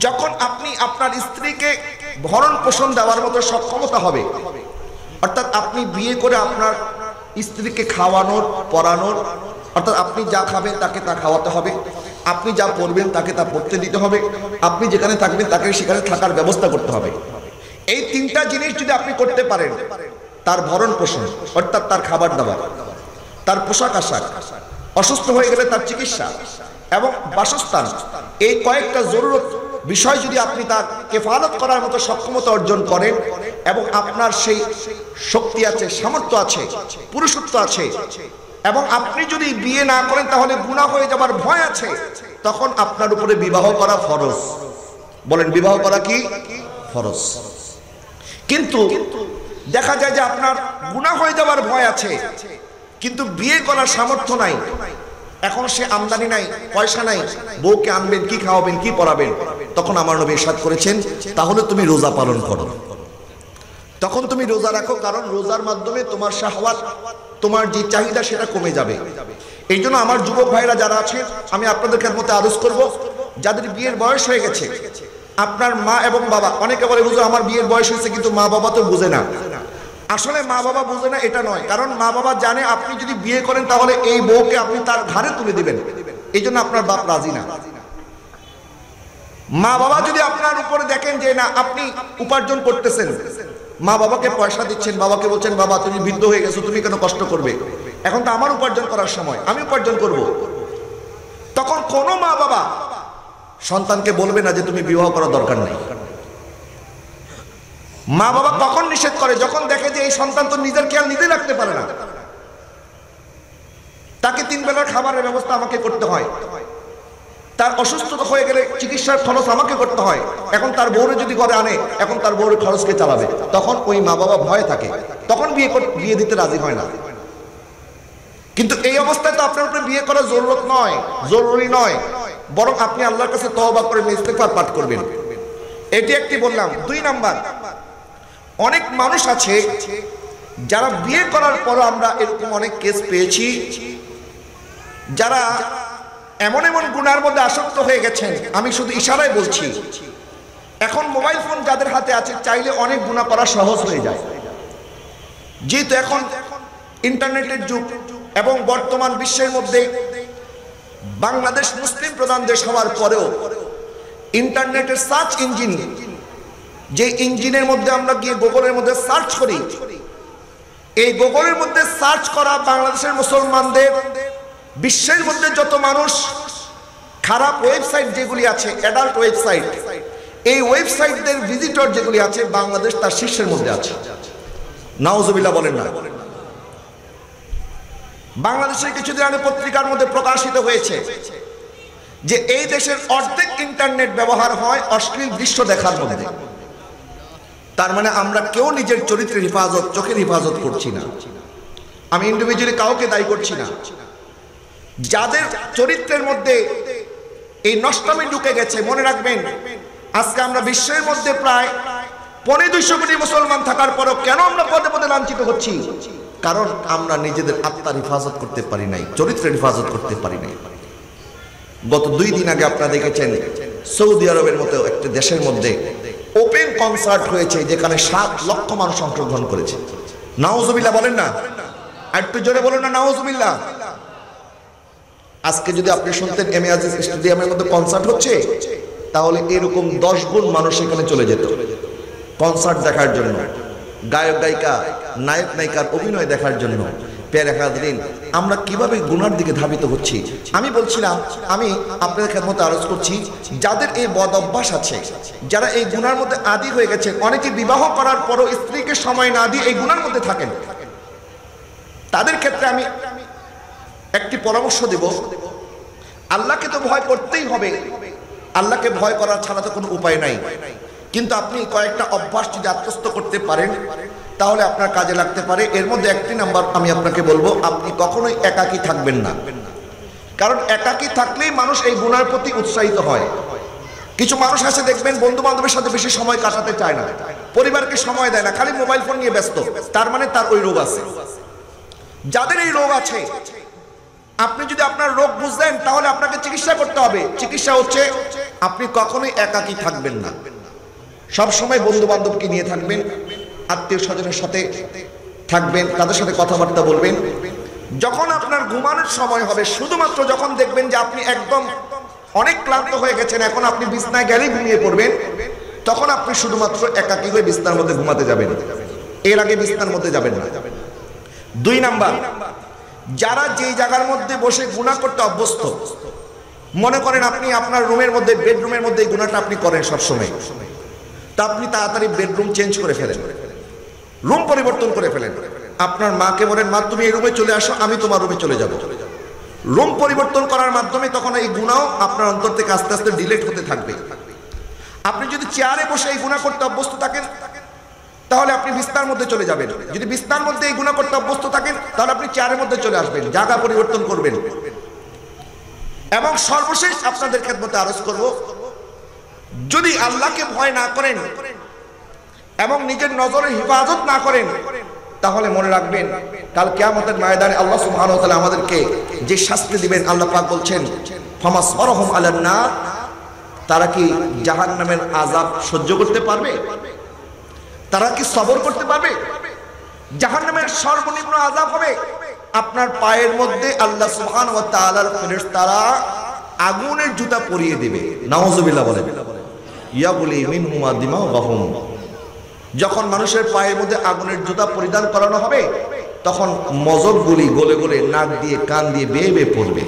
যখন আপনি আপনার স্ত্রীকে ভরণ পোষণ দেওয়ার মতো সক্ষমতা হবে, অর্থাৎ আপনি বিয়ে করে আপনার স্ত্রীকে খাওয়ানোর পরানোর, অর্থাৎ আপনি যা খাবেন তাকে তা খাওয়াতে হবে, আপনি যা পড়বেন তাকে তা পড়তে দিতে হবে, আপনি যেখানে থাকবেন তাকে সেখানে থাকার ব্যবস্থা করতে হবে। এই তিনটা জিনিস যদি আপনি করতে পারেন, তার ভরণ পোষণ অর্থাৎ তার খাবার দাবার, তার পোশাক আশাক, অসুস্থ হয়ে গেলে তার চিকিৎসা এবং বাসস্থান, এই কয়েকটা জরুরত বিষয় যদি আপনি তার কেফালত করার মতো সক্ষমতা অর্জন করেন, এবং আপনার সেই শক্তি আছে, সামর্থ্য আছে, পুরুষত্ব আছে, এবং আপনি যদি বিয়ে না করেন তাহলে গুনাহ হয়ে যাবার ভয় আছে, তখন আপনার উপরে বিবাহ করা ফরজ। বলেন, বিবাহ করা কি ফরজ? কিন্তু দেখা যায় যে আপনার গুনাহ হয়ে যাবার ভয় আছে, কিন্তু বিয়ে করার সামর্থ্য নাই, এখন সে আমদানি নাই, পয়সা নাই, বউকে আনবেন, কি খাওয়াবেন, কি পড়াবেন, তখন আমার নবী ইরশাদ করেছেন, তাহলে তুমি রোজা পালন করো, তখন তুমি রোজা রাখো, কারণ রোজার মাধ্যমে তোমার শাহওয়াত, তোমার যে চাহিদা সেটা কমে যাবে। এই জন্য আমার যুবক ভাইরা যারা আছেন, আমি আপনাদের খেদমতে আরজ করব, যাদের বিয়ের বয়স হয়ে গেছে, আপনার মা এবং বাবা, অনেকে বলে হুজুর আমার বিয়ের বয়স হয়েছে কিন্তু মা বাবা তো বুঝে না। আসলে মা বাবা বুঝে না এটা নয়, কারণ মা বাবা জানে আপনি যদি বিয়ে করেন তাহলে এই বউকে আপনি তার ঘাড়ে তুলে দিবেন, এই জন্য আপনার বাপ রাজি না। মা বাবা যদি আপনার উপরে দেখেন যে না আপনি উপার্জন করতেছেন, মা বাবাকে পয়সা দিচ্ছেন, বাবাকে বলছেন বাবা তুমি বৃদ্ধ হয়ে গেছো, তুমি কেন কষ্ট করবে, এখন তো আমার উপার্জন করার সময়, আমি উপার্জন করব, তখন কোনো মা বাবা সন্তানকে বলবে না যে তুমি বিবাহ করার দরকার নেই। মা বাবা কখন নিষেধ করে? যখন দেখে যে এই সন্তান তো নিজের খেয়াল নিজে রাখতে পারে না, তাকে 3 বেলার খাবারের ব্যবস্থা আমাকে করতে হয়, তার অসুস্থতা হয়ে গেলে চিকিৎসার খরচ আমাকে করতে হয়, এখন তার বউরে যদি ঘরে আনে, এখন তার বউরে খরচকে চালাবে, তখন ওই মা বাবা ভয় থাকে, তখন বিয়ে দিতে রাজি হয় না। কিন্তু এই অবস্থায় তো আপনার উপরে বিয়ে করা জরুরি নয়, বরং আপনি আল্লাহর কাছে তওবা করে ইস্তেগফার পাঠ করবেন। এটি একটি বললাম। 2 নাম্বার, অনেক মানুষ আছে যারা বিয়ে করার পর, আমরা এরকম অনেক কেস পেয়েছি, যারা এমন গুনার মধ্যে আসক্ত হয়ে গেছেন, আমি শুধু ইশারায় বলছি। এখন মোবাইল ফোন যাদের হাতে আছে, চাইলে অনেক গুনাহ করা সহজ হয়ে যায়, যেহেতু এখন ইন্টারনেটের যুগ এবং বর্তমান বিশ্বের মধ্যে বাংলাদেশ মুসলিম প্রধান দেশ হওয়ার পরেও ইন্টারনেটের সার্চ ইঞ্জিন, যে ইঞ্জিনের মধ্যে আমরা গিয়ে গুগলের মধ্যে সার্চ করি, এই গুগলের মধ্যে সার্চ করা বাংলাদেশের মুসলমানদের, বিশ্বের মধ্যে যত মানুষ খারাপ ওয়েবসাইট যেগুলি আছে, অ্যাডাল্ট ওয়েবসাইট, এই ওয়েবসাইটদের ভিজিটর যেগুলি আছে, বাংলাদেশ তার শীর্ষের মধ্যে আছে। নাউজুবিল্লাহ বলেন না। বাংলাদেশের কিছুদিন আগে পত্রিকার মধ্যে প্রকাশিত হয়েছে যে এই দেশের অর্ধেক ইন্টারনেট ব্যবহার হয় অশ্লীল দৃশ্য দেখার মধ্যে। তার মানে আমরা কেউ নিজের চরিত্রের হেফাজত, চোখের হেফাজত করছি না। আমি ইন্ডিভিজুয়ালি কাউকে দায়ী করছি না। যাদের চরিত্রের মধ্যে এই নষ্টমী ঢুকে গেছে, মনে রাখবেন, আজকে আমরা বিশ্বের মধ্যে প্রায় 250 কোটি মুসলমান থাকার পরও কেন আমরা পদে পদে লাঞ্ছিত হচ্ছি? কারণ আমরা নিজেদের আত্মার হেফাজত করতে পারি নাই, চরিত্রের হেফাজত করতে পারি নাই। গত 2 দিন আগে আপনারা দেখেছেন সৌদি আরবের মতো একটা দেশের মধ্যে ওপেন কনসার্ট হয়েছে, যেখানে 7 লক্ষ মানুষ অংশগ্রহণ করেছে। নাউজুবিল্লাহ বলেন না, একটু জোরে বলুন না নাউজুবিল্লাহ। আজকে যদি আপনি শুনতেন এম এ আজিজ স্টেডিয়ামের মধ্যে কনসার্ট হচ্ছে, তাহলে এরকম 10 গুণ মানুষ এখানে চলে যেত কনসার্ট দেখার জন্য, গায়ক গায়িকা, নায়ক নায়িকার অভিনয় দেখার জন্য। প্যারে হাজরিন, আমরা কিভাবে গুনার দিকে ধাবিত হচ্ছি? আমি বলছিলাম, আমি আপনাদের খেদমতে আরজ করছি, যাদের এই বদ অভ্যাস আছে, যারা এই গুনার মধ্যে আদি হয়ে গেছে, অনেকে বিবাহ করার পরও স্ত্রীকে সময় না দিয়ে এই গুনার মধ্যে থাকেন, তাদের ক্ষেত্রে আমি একটি পরামর্শ দেব। আল্লাহকে তো ভয় করতেই হবে, আল্লাহকে ভয় করার ছাড়া তো কোনো উপায় নাই। কিন্তু আপনি কয়েকটা অভ্যাস যদি আত্মস্থ করতে পারেন, তাহলে আপনার কাজে লাগতে পারে। এর মধ্যে একটি নাম্বার আমি আপনাকে বলবো, আপনি কখনোই একাকী থাকবেন না। কারণ একাকী থাকলেই মানুষ এই গুনার প্রতি উৎসাহিত হয়। কিছু মানুষ আছে দেখবেন, বন্ধু বান্ধবের সাথে বেশি সময় কাটাতে চায় না, পরিবারকে সময় দেয় না, খালি মোবাইল ফোন নিয়ে ব্যস্ত, তার মানে তার ওই রোগ আছে। যাদের এই রোগ আছে, আপনি যদি আপনার রোগ বুঝলেন, তাহলে আপনাকে চিকিৎসা করতে হবে। চিকিৎসা হচ্ছে আপনি কখনোই একাকী থাকবেন না, সব সময় বন্ধু বান্ধবকে নিয়ে থাকবেন, আত্মীয় স্বজনের সাথে থাকবেন, তাদের সাথে কথাবার্তা বলবেন। যখন আপনার ঘুমানোর সময় হবে, শুধুমাত্র যখন দেখবেন যে আপনি একদম অনেক ক্লান্ত হয়ে গেছেন, এখন আপনি বিছনায় গেলেই ঘুমিয়ে পড়বেন, তখন আপনি শুধুমাত্র একাকী হয়ে বিছনার মধ্যে ঘুমাতে যাবেন, এর আগে বিছনার মধ্যে যাবেন না। 2 নাম্বার, যারা যেই জায়গার মধ্যে বসে গুনাহ করতে অভ্যস্ত, মনে করেন আপনি আপনার রুমের মধ্যে, বেডরুমের মধ্যে এই গুনাহটা আপনি করেন সবসময়, তা আপনি তাড়াতাড়ি বেডরুম চেঞ্জ করে ফেলেন, রুম পরিবর্তন করে ফেলেন। আপনার মাকে বলেন, মা তুমি এই রুমে চলে আসো, আমি তোমার রুমে চলে যাব। রুম পরিবর্তন করার মাধ্যমে তখন এই গুনাহ আপনার অন্তর থেকে আস্তে আস্তে ডিলিট হতে থাকবে। আপনি যদি চেয়ারে বসে এই গুনাহ করতে অভ্যস্ত থাকেন, তাহলে আপনি বিছনার মধ্যে চলে যাবেন। যদি বিছনার মধ্যে এই গুনাহ করতে অভ্যস্ত থাকেন, তাহলে আপনি চেয়ারের মধ্যে চলে আসবেন, জায়গা পরিবর্তন করবেন। এবং সর্বশেষ আপনাদের খেদমতে আরজ করব, যদি আল্লাহকে ভয় না করেন এবং নিজের নজরের হেফাজত না করেন, তাহলে মনে রাখবেন কাল কিয়ামতের ময়দানে আল্লাহ সুবহানাহু ওয়া তাআলা আমাদেরকে যে শাস্তি দিবেন, আল্লাহ পাক বলছেন, ফামাসবারহুম আলান নার, তারা কি জাহান্নামের আযাব সহ্য করতে পারবে? তারা কি সবর করতে পারবে? জাহান্নামের সর্বনিম্ন আযাব হবে আপনার পায়ের মধ্যে আল্লাহ সুবহানাহু ওয়া তাআলার ফেরেশতারা আগুনের জুতা পরিয়ে দিবে। নাউজুবিল্লাহ বলেন। ইয়াবুলি মিনহুমা দিমাগুহুম, যখন মানুষের পায়ের মধ্যে আগুনের জুতা পরিধান করানো হবে, তখন মজবগুলি গলে গলে নাক দিয়ে কান দিয়ে বেয়ে বেয়ে পড়বে।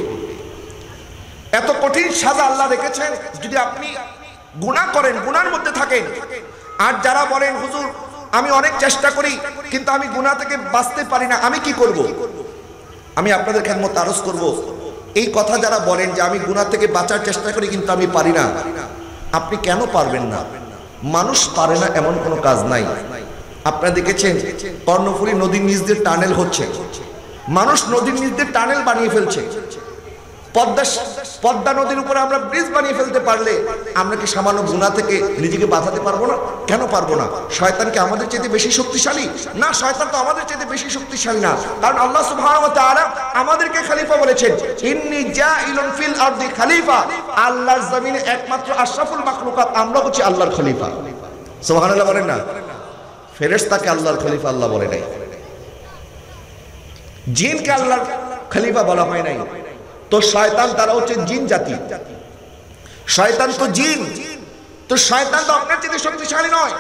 এত কঠিন সাজা আল্লাহ রেখেছেন। যদি আপনি গুনাহ করেন, গুনার মধ্যে থাকেন, আর যারা বলেন হুজুর আমি অনেক চেষ্টা করি কিন্তু আমি গুনাহ থেকে বাঁচতে পারি না, আমি কি করব? আমি আপনাদের খেদমতে আরজ করব, এই কথা যারা বলেন যে আমি গুনাহ থেকে বাঁচার চেষ্টা করি কিন্তু আমি পারি না, আপনি কেন পারবেন না? মানুষ পারে না এমন কোনো কাজ নাই। আপনারা দেখেছেন কর্ণফুলী নদীর নিচ দিয়ে টানেল হচ্ছে, মানুষ নদীর নিচ দিয়ে টানেল বানিয়ে ফেলছে। পদ্মা নদীর উপরে আমরা ব্রিজ বানিয়ে ফেলতে পারলে আমরা কি সামান্য গুনাহ থেকে নিজেকে বাঁচাতে পারবো না? কেন পারবো না? শয়তান কি আমাদের চাইতে বেশি শক্তিশালী? না, শয়তান তো আমাদের চাইতে বেশি শক্তিশালী না। কারণ আল্লাহ সুবহানাহু ওয়া তাআলা আমাদেরকে খলিফা বলেছেন, ইন্নী জাইলুন ফিল আরদি খলিফা। আল্লাহর জমিনে একমাত্র আশরাফুল মাখলুকাত আমরা হচ্ছে আল্লাহর খলিফা। সুবহানাল্লাহ বলেন না? ফেরেশতাকে আল্লাহর খলিফা আল্লাহ বলে নাই, জিনকে আল্লাহর খলিফা বলা হয় নাই। তো শয়তান তারা হচ্ছে জিন জাতি, শয়তান তো জিন। তো শয়তান তো আপনার চেয়ে শক্তিশালী নয়,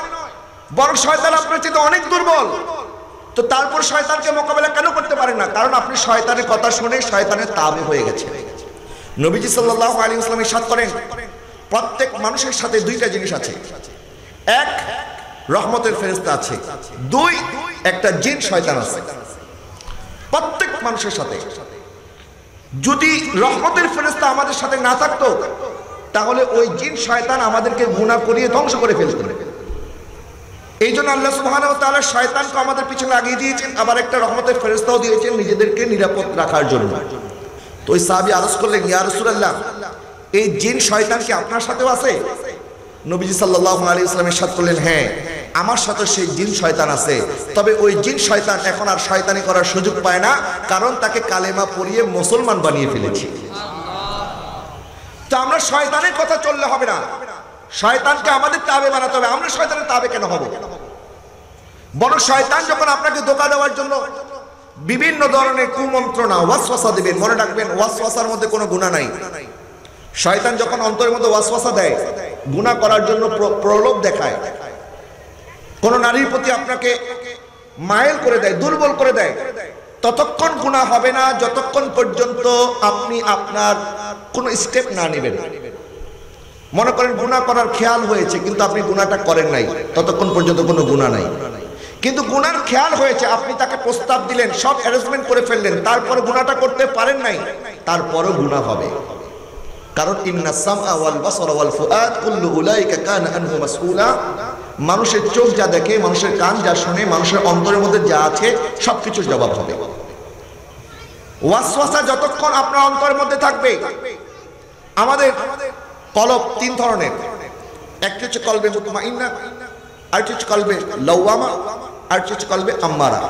বরং শয়তান আপনার চেয়ে অনেক দুর্বল। তো তারপর শয়তানকে মোকাবেলা কেন করতে পারেন না? কারণ আপনি শয়তানের কথা শুনে শয়তানের তাবে হয়ে গেছে। নবীজি সাল্লাল্লাহু আলাইহি ওয়াসাল্লাম ইরশাদ করেন, প্রত্যেক মানুষের সাথে দুইটা জিনিস আছে, এক রহমতের ফেরেশতা আছে, দুই একটা জিন শয়তান আছে। প্রত্যেক মানুষের সাথে যদি রহমতের ফেরেশতা আমাদের সাথে না থাকতো তাহলে ওই জিন শয়তান আমাদেরকে গুনাহ করিয়ে ধ্বংস করে ফেলতেন। এই জন্য আল্লাহ সুবহানাহু ওয়া তাআলা শয়তানকে আমাদের পিছনে লাগিয়ে দিয়েছেন, আবার একটা রহমতের ফেরেশতাও দিয়েছেন নিজেদেরকে নিরাপদ রাখার জন্য। তো ওই সাহাবী আরজ করলেন, ইয়া রাসূলুল্লাহ, এই জিন শয়তান কি আপনার সাথেও আছে? নবীজি সাল্লাল্লাহু আলাইহি ওয়াসাল্লাম ইরশাদ করলেন, হ্যাঁ, আমার সাথে সেই জিন শয়তান আছে। তবে ওই জিন শয়তান এখন আর শয়তানি করার সুযোগ পায় না, কারণ তাকে কালেমা পড়িয়ে মুসলমান বানিয়ে ফেলেছি। তো আমরা শয়তানের কথা চললে হবে না, শয়তানকে আমাদের তাবে বানাতে হবে। আমরা শয়তানের তাবে কেন হব? বড় শয়তান যখন আপনাকে ধোঁকা দেওয়ার জন্য বিভিন্ন ধরনের কুমন্ত্রণা ওয়াসওয়াসা দিবেন, মনে রাখবেন ওয়াসওয়াসার মধ্যে কোনো গুনাহ নাই। শয়তান যখন অন্তরের মধ্যে ওয়াসওয়াসা দেয়, গুনাহ করার জন্য প্রলোভ দেখায়, কোন নারীর প্রতি আপনাকে মাইল করে দেয়, দুর্বল করে দেয়, ততক্ষণ গুনাহ হবে না যতক্ষণ পর্যন্ত আপনি আপনার কোন স্টেপ না নেবেন। মনে করেন গুনাহ করার খেয়াল হয়েছে কিন্তু আপনি গুনাহটা করেন নাই, ততক্ষণ পর্যন্ত কোনো গুনাহ নাই। কিন্তু গুনার খেয়াল হয়েছে, আপনি তাকে প্রস্তাব দিলেন, সব অ্যারেঞ্জমেন্ট করে ফেললেন, তারপরে গুনাহটা করতে পারেন নাই, তারপরও গুনাহ হবে। কারণ ইন্নাস সামআ ওয়াল বাসারা ওয়াল ফুআদ কুল্লু উলাইকা কানা আনহু মাসউলা। মানুষের চোখ যা দেখে, মানুষের কান যা শুনে, মানুষের অন্তরের মধ্যে যা আছে সবকিছুর জবাব হবে। ওয়াসওয়াসা যতক্ষণ আপনার অন্তরের মধ্যে থাকবে, আমাদের কলব তিন ধরনের, একটা হচ্ছে কলবে মুতমাইন্না, আরেকটা হচ্ছে কলবে লাওয়ামা, আরেকটা হচ্ছে কলবে আম্মারা।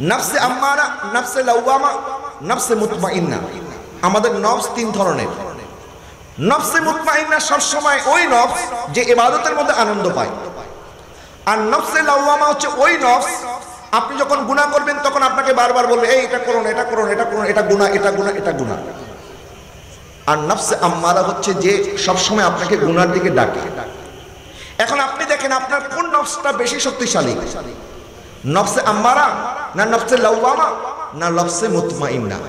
নফসে আম্মারা, নফসে লাওয়ামা, নফসে মুতমাইন্না। আমাদের নফস তিন ধরনের। নফসে মুতমাইন্না সবসময় ওই নফস যে ইবাদতের মধ্যে আনন্দ পায়, আর নফসে লাওয়ামা হচ্ছে ওই নফস আপনি যখন গুনাহ করবেন তখন আপনাকে বারবার বলবে, এই এটা করুন, এটা করুন, এটা করুন, এটা গুনাহ, এটা গুনাহ, এটা গুনাহ। আর নফসে আম্মারা হচ্ছে যে সবসময় আপনাকে গুনার দিকে ডাকে। এখন আপনি দেখেন আপনার কোন নফসটা বেশি শক্তিশালী, নফসে আম্মারা না নফসে লাওয়ামা না নফসে মুতমাইন্না?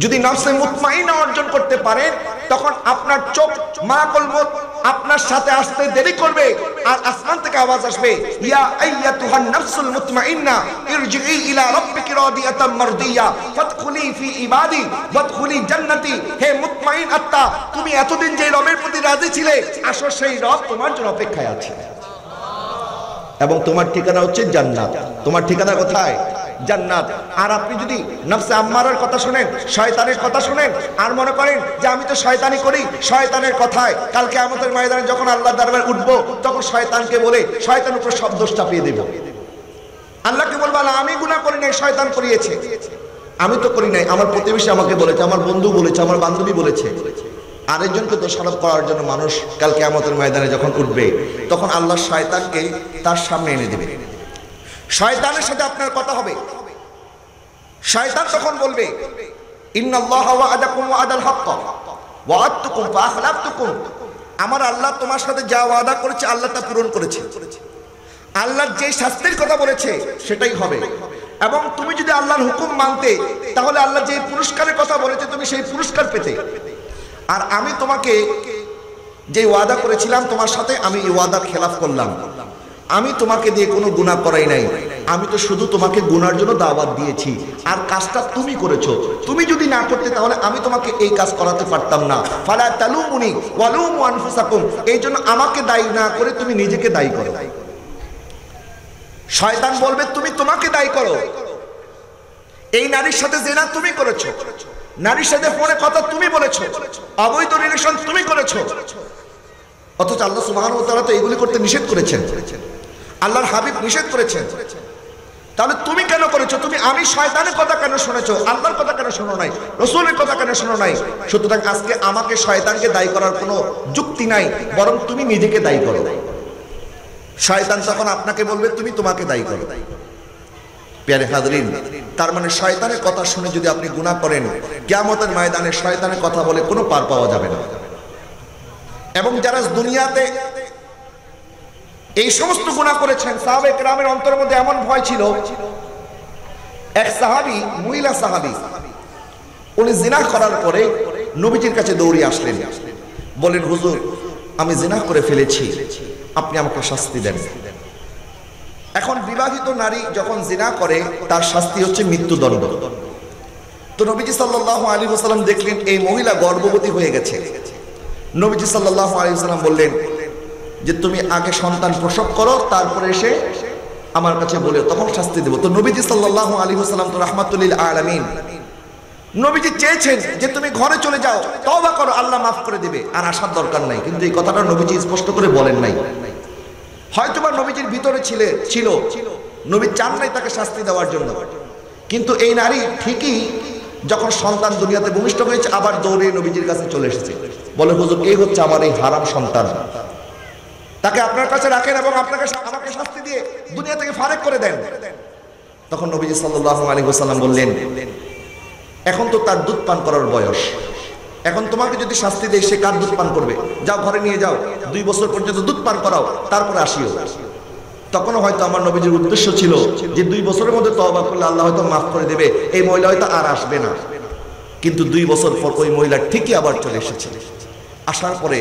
যদি নফসে মুতমাইন্না অর্জন করতে পারেন তখন আপনার চোখ মালাকুল মউত আপনার সাথে আসতে দেরি করবে, আর আসমান থেকে আওয়াজ আসবে, ইয়া আইয়াতুহান নাফসুল মুতমাইন্না ইরজিই ইলা রাব্বিকি রাদিয়াতাম মারদিয়া ফাদখুলি ফি ইবাদি ওয়াদখুলি জান্নাতি। হে মুতমাইন আত্মা, তুমি এতদিন যে রবের প্রতি রাজি ছিলে, আসো সেই রব তোমার জন্য অপেক্ষায় আছে, এবং তোমার ঠিকানা হচ্ছে জান্নাত। তোমার ঠিকানা কোথায়? জান্নাত। আর আপনি যদি নফসে আম্মারার কথা শুনেন, শয়তানের কথা শুনেন, আর মনে করেন যে আমি তো শয়তানি করি, শয়তানের কথায় কালকে কিয়ামতের ময়দানে যখন আল্লাহর দরবারে উঠবো তখন শয়তানকে বলে শয়তানের উপর সব দোষ চাপিয়ে দেব। আল্লাহকে বলবো, আল্লাহ আমি গুনাহ করি নাই, শয়তান করিয়েছে। আমি তো করি নাই, আমার প্রতিবেশী আমাকে বলেছে, আমার বন্ধু বলেছে, আমার বান্ধবী বলেছে। আরেকজনকে দোষারোপ করার জন্য মানুষ কাল কিয়ামতের ময়দানে যখন উঠবে তখন আল্লাহ শয়তানকে তার সামনে এনে দেবে, শয়তানের সাথে আপনার কথা হবে। শয়তান তখন বলবে, ইন্নাল্লাহা ওয়া'আদাকুম ওয়া'দাল হক্ক ওয়া'আদতুকুম ফাআখলাফতুকুম। আমার আল্লাহ তোমার সাথে যা ওয়াদা করেছে আল্লাহ তা পূরণ করেছে। আল্লাহর যে শাস্তির কথা বলেছে সেটাই হবে, এবং তুমি যদি আল্লাহর হুকুম মানতে তাহলে আল্লাহ যে পুরস্কারের কথা বলেছে তুমি সেই পুরস্কার পেতে। আর আমি তোমাকে যে ওয়াদা করেছিলাম তোমার সাথে, আমি এই ওয়াদার খেলাফ করলাম, আমি তোমাকে দিয়ে কোনো গুনাহ করাই নাই, আমি তো শুধু তোমাকে গুনার জন্য দাওয়াত দিয়েছি, আর কাজটা তুমি করেছো। তুমি যদি না করতে তাহলে আমি তোমাকে এই কাজ করাতে পারতাম না। ফালা তালুমুনি ওয়ালুমু আনফুসাকুম, এই জন্য আমাকে দায়ী না করে তুমি নিজেকে দায়ী করো। শয়তান বলবে তুমি তোমাকে দায়ী করো, এই নারীর সাথে জিনা তুমি করেছো, নারীর সাথে ফোনে কথা তুমি বলেছো, অবৈধ রিলেশন তুমি করেছো। অথচ আল্লাহ সুবহানাহু ওয়া তাআলা তো এগুলি করতে নিষেধ করেছেন, আল্লাহর হাবিব নিষেধ করেছেন। তাহলে তুমি কেন করেছো? আমি শয়তানের কথা কেন শুনেছো? আল্লাহর কথা কেন শোনো নাই? রাসূলের কথা কেন শোনো নাই? সুতরাং আজকে আমাকে শয়তানকে দায়ী করার কোনো যুক্তি নাই, বরং তুমি নিজেকে দায়ী করো। শয়তান তখন আপনাকে বলবে তুমি তোমাকে দায়ী করো। প্যারে হাজরিন, তার মানে শয়তানের কথা শুনে যদি আপনি গুনাহ করেন, কিয়ামতের ময়দানে শয়তানের কথা বলে কোনো পার পাওয়া যাবে না। এবং যারা দুনিয়াতে এই সমস্ত গুনাহ করেছেন, সাহাবায়ে কেরামের অন্তরের মধ্যে এমন ভয় ছিল। এক সাহাবী, মহিলা সাহাবী, উনি জিনা করার পরে নবীজির কাছে দৌড়ে আসলেন, বলেন হুজুর আমি জিনা করে ফেলেছি, আপনি আমাকে শাস্তি দেন। এখন বিবাহিত নারী যখন জিনা করে তার শাস্তি হচ্ছে মৃত্যুদণ্ড। তো নবীজি সাল্লাল্লাহু আলাইহি ওয়াসাল্লাম দেখলেন এই মহিলা গর্ভবতী হয়ে গেছে। নবীজি সাল্লাল্লাহু আলাইহি ওয়াসাল্লাম বললেন যে তুমি আগে সন্তান প্রসব করো, তারপরে এসে আমার কাছে বলে তখন শাস্তি দেব। তো নবীজি সাল্লাল্লাহু আলাইহি ওয়াসাল্লাম তো রাহমাতুল লিল আলামিন, নবীজি চেয়েছেন যে তুমি ঘরে চলে যাও, তওবা করো, আল্লাহ মাফ করে দিবে, আর আসার দরকার নাই। কিন্তু এই কথাটা নবীজি স্পষ্ট করে বলেন নাই। হয়তোবা নবীজির ভিতরে ছিল, নবী চান নাই তাকে শাস্তি দেওয়ার জন্য। কিন্তু এই নারী ঠিকই যখন সন্তান দুনিয়াতে ভূমিষ্ঠ হয়েছে আবার দৌড়ে নবীজির কাছে চলে এসেছে, বলে হুজুর এই হচ্ছে আমার এই হারাম সন্তান, তাকে আপনার কাছে রাখেন এবং আমাকে শাস্তি দিয়ে দুনিয়া থেকে ফারেক করে দেন। তখন নবীজি সাল্লাল্লাহু আলাইহি ওয়াসাল্লাম বললেন এখন তো তার দুধ পান করার বয়স, এখন তোমাকে যদি শাস্তি দেয় সে কার দুধ পান করবে? যাও ঘরে নিয়ে যাও, 2 বছর পর্যন্ত দুধ পান করাও, তারপরে আসিও। তখনও হয়তো আমার নবীজির উদ্দেশ্য ছিল যে 2 বছরের মধ্যে তওবা করলে আল্লাহ হয়তো মাফ করে দেবে, এই মহিলা হয়তো আর আসবে না। কিন্তু 2 বছর পর ওই মহিলা ঠিকই আবার চলে এসেছে। আসার পরে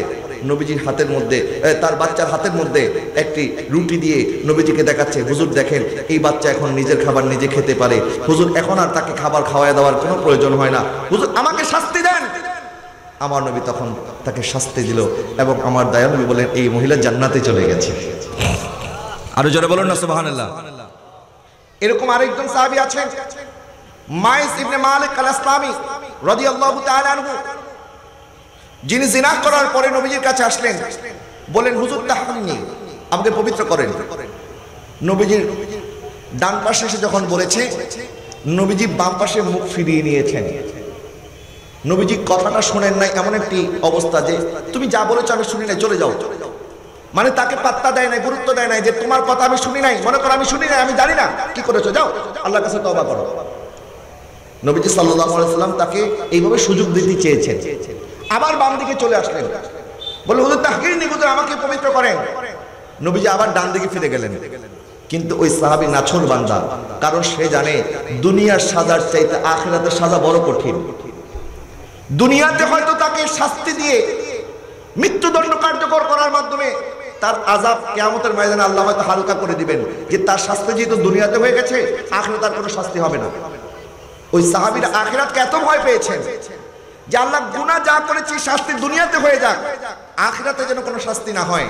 নবীজির হাতের মধ্যে, তার বাচ্চার হাতের মধ্যে একটি রুটি দিয়ে নবীজিকে দেখাচ্ছে, হুজুর দেখেন এই বাচ্চা এখন নিজের খাবার নিজে খেতে পারে, হুজুর এখন আর তাকে খাবার খাওয়ায় দেওয়ার কোনো প্রয়োজন হয় না, হুজুর আমাকে শাস্তি দেন। আমার নবী তখন তাকে শাস্তি দিল এবং আমার দয়াল নবী বলেন এই মহিলা জান্নাতে চলে গেছে। আরো জোরে বলুন না সুবহানাল্লাহ। এরকম আরেকজন সাহাবী আছেন, মাইস ইবনে মালিক আল-আসলামি রাদিয়াল্লাহু তাআলা আনহু, যিনি জিনা করার পরে নবীজির কাছে আসলেন, বলেন হুজুর তাহরিনি, আমাকে পবিত্র করেন। নবীজির ডান পাশে এসে যখন বলেছে, নবীজি বাম পাশে মুখ ফিরিয়ে নিয়েছেন। নবীজি কথাটা শুনেন নাই, এমন একটি অবস্থা যে তুমি যা বলেছো আমি শুনি নাই, চলে যাও। মানে তাকে পাত্তা দেয় নাই, গুরুত্ব দেয় নাই যে তোমার কথা আমি শুনি নাই, মনে করো আমি শুনি নাই, আমি জানি না কি করেছো, যাও আল্লাহর কাছে তওবা করো। নবীজি সাল্লাল্লাহু আলাইহি ওয়াসাল্লাম তাকে এইভাবে সুযোগ দিতে চেয়েছেন। আবার বাম দিকে চলে আসলেন, বলে হুজুর তাহরিনি, হুজুর আমাকে পবিত্র করেন। নবীজি আবার ডান দিকে ফিরে গেলেন। কিন্তু ওই সাহাবী নাছোড় বান্দা, কারণ সে জানে দুনিয়ার সাজার চাইতে আখিরাতের সাজা বড় কঠিন। দুনিয়াতে হয়তো তাকে শাস্তি দিয়ে মৃত্যুদণ্ড কার্যকর করার মাধ্যমে তার আযাব কিয়ামতের ময়দানে আল্লাহ হয়তো হালকা করে দিবেন, যে তার শাস্তি যেহেতু দুনিয়াতে হয়ে গেছে, আখিরাতে তার কোনো শাস্তি হবে না। ওই সাহাবীরা আখিরাতকে এত ভয় পেয়েছেন যে আল্লাহ গুনাহ যা করেছি শাস্তি দুনিয়াতে হয়ে যাক, আখিরাতে যেন কোনো শাস্তি না হয়।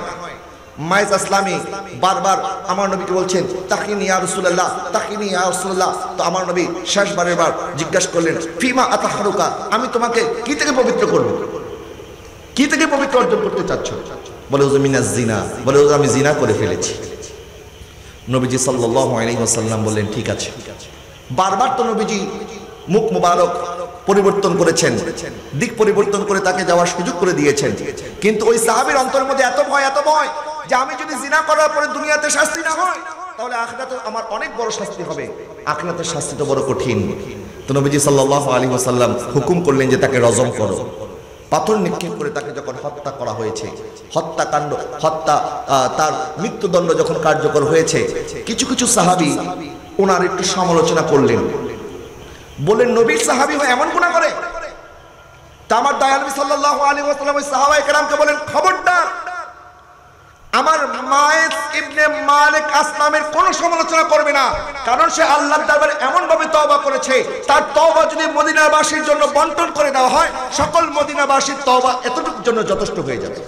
মাইস আসলামি বারবার আমার নবীকে বলছেন তাকিনি ইয়া রাসূলুল্লাহ, তাকিনি ইয়া রাসূলুল্লাহ। তো আমার নবী শেষবারের বার জিজ্ঞাসা করলেন ফিমা আতাহরুকা, আমি তোমাকে কি থেকে পবিত্র করব, কি থেকে পবিত্র অর্জন করতে চাচ্ছ? বলে হুজুর মিনাজ জিনা, বলে হুজুর আমি জিনা করে ফেলেছি। নবীজি সাল্লাল্লাহু আলাইহি ওয়াসাল্লাম বললেন ঠিক আছে। বারবার তো নবীজি মুখ মুবারক পরিবর্তন করেছেন, দিক পরিবর্তন করে তাকে যাওয়ার সুযোগ করে দিয়েছেন। কিন্তু ওই সাহাবীর অন্তরের মধ্যে এত ভয় যে আমি যদি জিনা করার পরে দুনিয়াতে শাস্তি না হয় তাহলে আখিরাতে আমার অনেক বড় শাস্তি হবে, আখিরাতের শাস্তি তো বড় কঠিন। তো নবীজি সাল্লাল্লাহু আলাইহি ওয়াসাল্লাম হুকুম করলেন যে তাকে রজম করো। পাথর নিক্ষেপ করে তাকে যখন হত্যা করা হয়েছে, তার মৃত্যুদণ্ড যখন কার্যকর হয়েছে, কিছু কিছু সাহাবী ওনার একটু সমালোচনা করলেন, বলেন নবীর সাহাবী হয়ে এমন গুনাহ করে? তা আমার দয়াল নবী সাল্লাল্লাহু আলাইহি ওয়াসাল্লাম ওই সাহাবায়ে কেরামকে বলেন খবরদার, আমার মায়েস ইবনে মালিক আসলামের কোনো সমালোচনা করবে না, কারণ সে আল্লাহর দরবারে এমন ভাবে তওবা করেছে, তার তওবা যদি মদিনাবাসীর জন্য বন্টন করে দেওয়া হয়, সকল মদিনাবাসীর তওবা এতটুকুর জন্য যথেষ্ট হয়ে যাবে।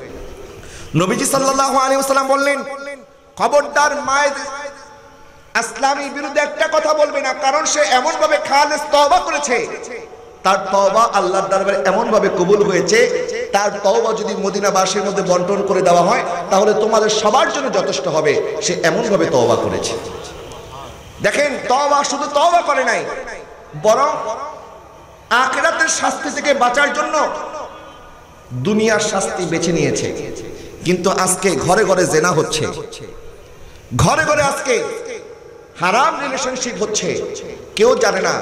নবীজি সাল্লাল্লাহু আলাইহি ওয়াসাল্লাম বললেন, খবরদার মায়েস আসলামের বিরুদ্ধে একটা কথা বলবে না, কারণ সে এমন ভাবে খালেস তওবা করেছে, তার তওবা আল্লাহর দরবারে এমন ভাবে কবুল হয়েছে, তার তওবা যদি মদিনাবাসীর মধ্যে বন্টন করে দেওয়া হয় তাহলে তোমাদের সবার জন্য যথেষ্ট হবে। সে এমন ভাবে তওবা করেছে। দেখেন, তওবা শুধু তওবা করে নাই, বরং আখিরাতের শাস্তি থেকে বাঁচার জন্য দুনিয়ার শাস্তি বেছে নিয়েছে। কিন্তু আজকে ঘরে ঘরে জেনা হচ্ছে, ঘরে ঘরে আজকে হারাম রিলেশনশিপ হচ্ছে, কেউ জানে না।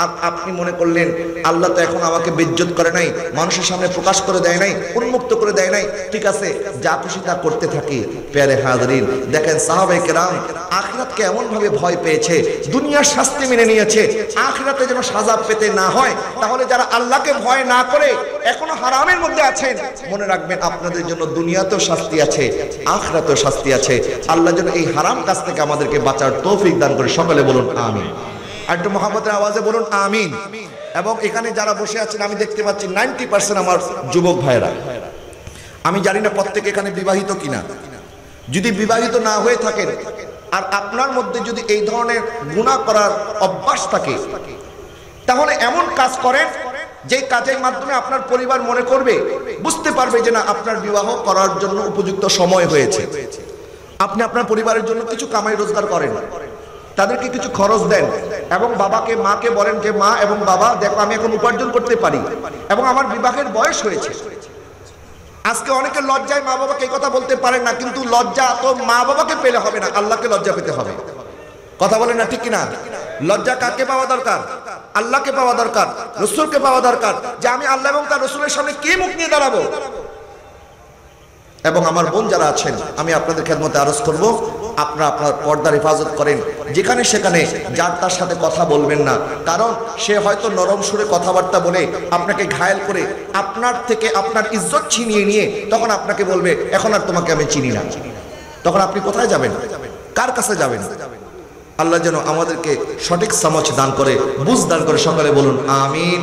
আর আপনি মনে করলেন আল্লাহ তো এখন আমাকে বেইজ্জত করে নাই, মানুষের সামনে প্রকাশ করে দেয় নাই, উন্মুক্ত করে দেয় নাই, ঠিক আছে, যা খুশি তা করতে থাকি। প্যারে হাজরিন, দেখেন সাহাবায়ে কেরাম আখিরাতকে এমন ভাবে ভয় পেয়েছে, দুনিয়ার শাস্তি মেনে নিয়েছে, আখিরাতে যেন সাজা পেতে না হয়। তাহলে যারা আল্লাহকে ভয় না করে এখনো হারামের মধ্যে আছেন, মনে রাখবেন আপনাদের জন্য দুনিয়াতেও শাস্তি আছে, আখিরাতেও শাস্তি আছে। আল্লাহ যেন এই হারাম কাজ থেকে আমাদেরকে বাঁচার তৌফিক দান করে। সকলে বলুন আমিন। আর একটু মুহাম্মদের আওয়াজে বলুন আমিন। এবং এখানে যারা বসে আছেন আমি দেখতে পাচ্ছি 90% আমার যুবক ভাইরা। আমি জানি না প্রত্যেকে এখানে বিবাহিত কিনা। যদি বিবাহিত না হয়ে থাকেন আর আপনার মধ্যে যদি এই ধরনের গুনাহ করার অভ্যাস থাকে, তাহলে এমন কাজ করেন যে কাজের মাধ্যমে আপনার পরিবার মনে করবে, বুঝতে পারবে যে না আপনার বিবাহ করার জন্য উপযুক্ত সময় হয়েছে। আপনি আপনার পরিবারের জন্য কিছু কামাই রোজগার করেন, তাদেরকে কিছু খরচ দেন এবং বাবাকে মাকে বলেন যে মা এবং বাবা দেখো আমি এখন উপার্জন করতে পারি এবং আমার বিবাহের বয়স হয়েছে। আজকে অনেকে লজ্জায় মা বাবাকে এই কথা বলতে পারেন না, কিন্তু লজ্জা তো মা বাবাকে পেলে হবে না, আল্লাহকে লজ্জা পেতে হবে। কথা বলেন না ঠিক কিনা? লজ্জা কাকে পাওয়া দরকার? আল্লাহকে পাওয়া দরকার, রাসূলকে পাওয়া দরকার, যে আমি আল্লাহ এবং তার রাসূলের সামনে কি মুখ নিয়ে দাঁড়াবো। এবং আমার বোন যারা আছেন, আমি আপনাদের খেদমতে আরজ করব, আপনারা আপনার পর্দার হেফাজত করেন, যেখানে সেখানে যার তার সাথে কথা বলবেন না, কারণ সে হয়তো নরম সুরে কথাবার্তা বলে আপনাকে ঘায়েল করে আপনার থেকে আপনার ইজ্জত ছিনিয়ে নিয়ে তখন আপনাকে বলবে এখন আর তোমাকে আমি চিনি না। তখন আপনি কোথায় যাবেন? কার কাছে যাবেন? আল্লাহ যেন আমাদেরকে সঠিক সমঝ দান করে, বুঝ দান করে। সকলে বলুন আমিন।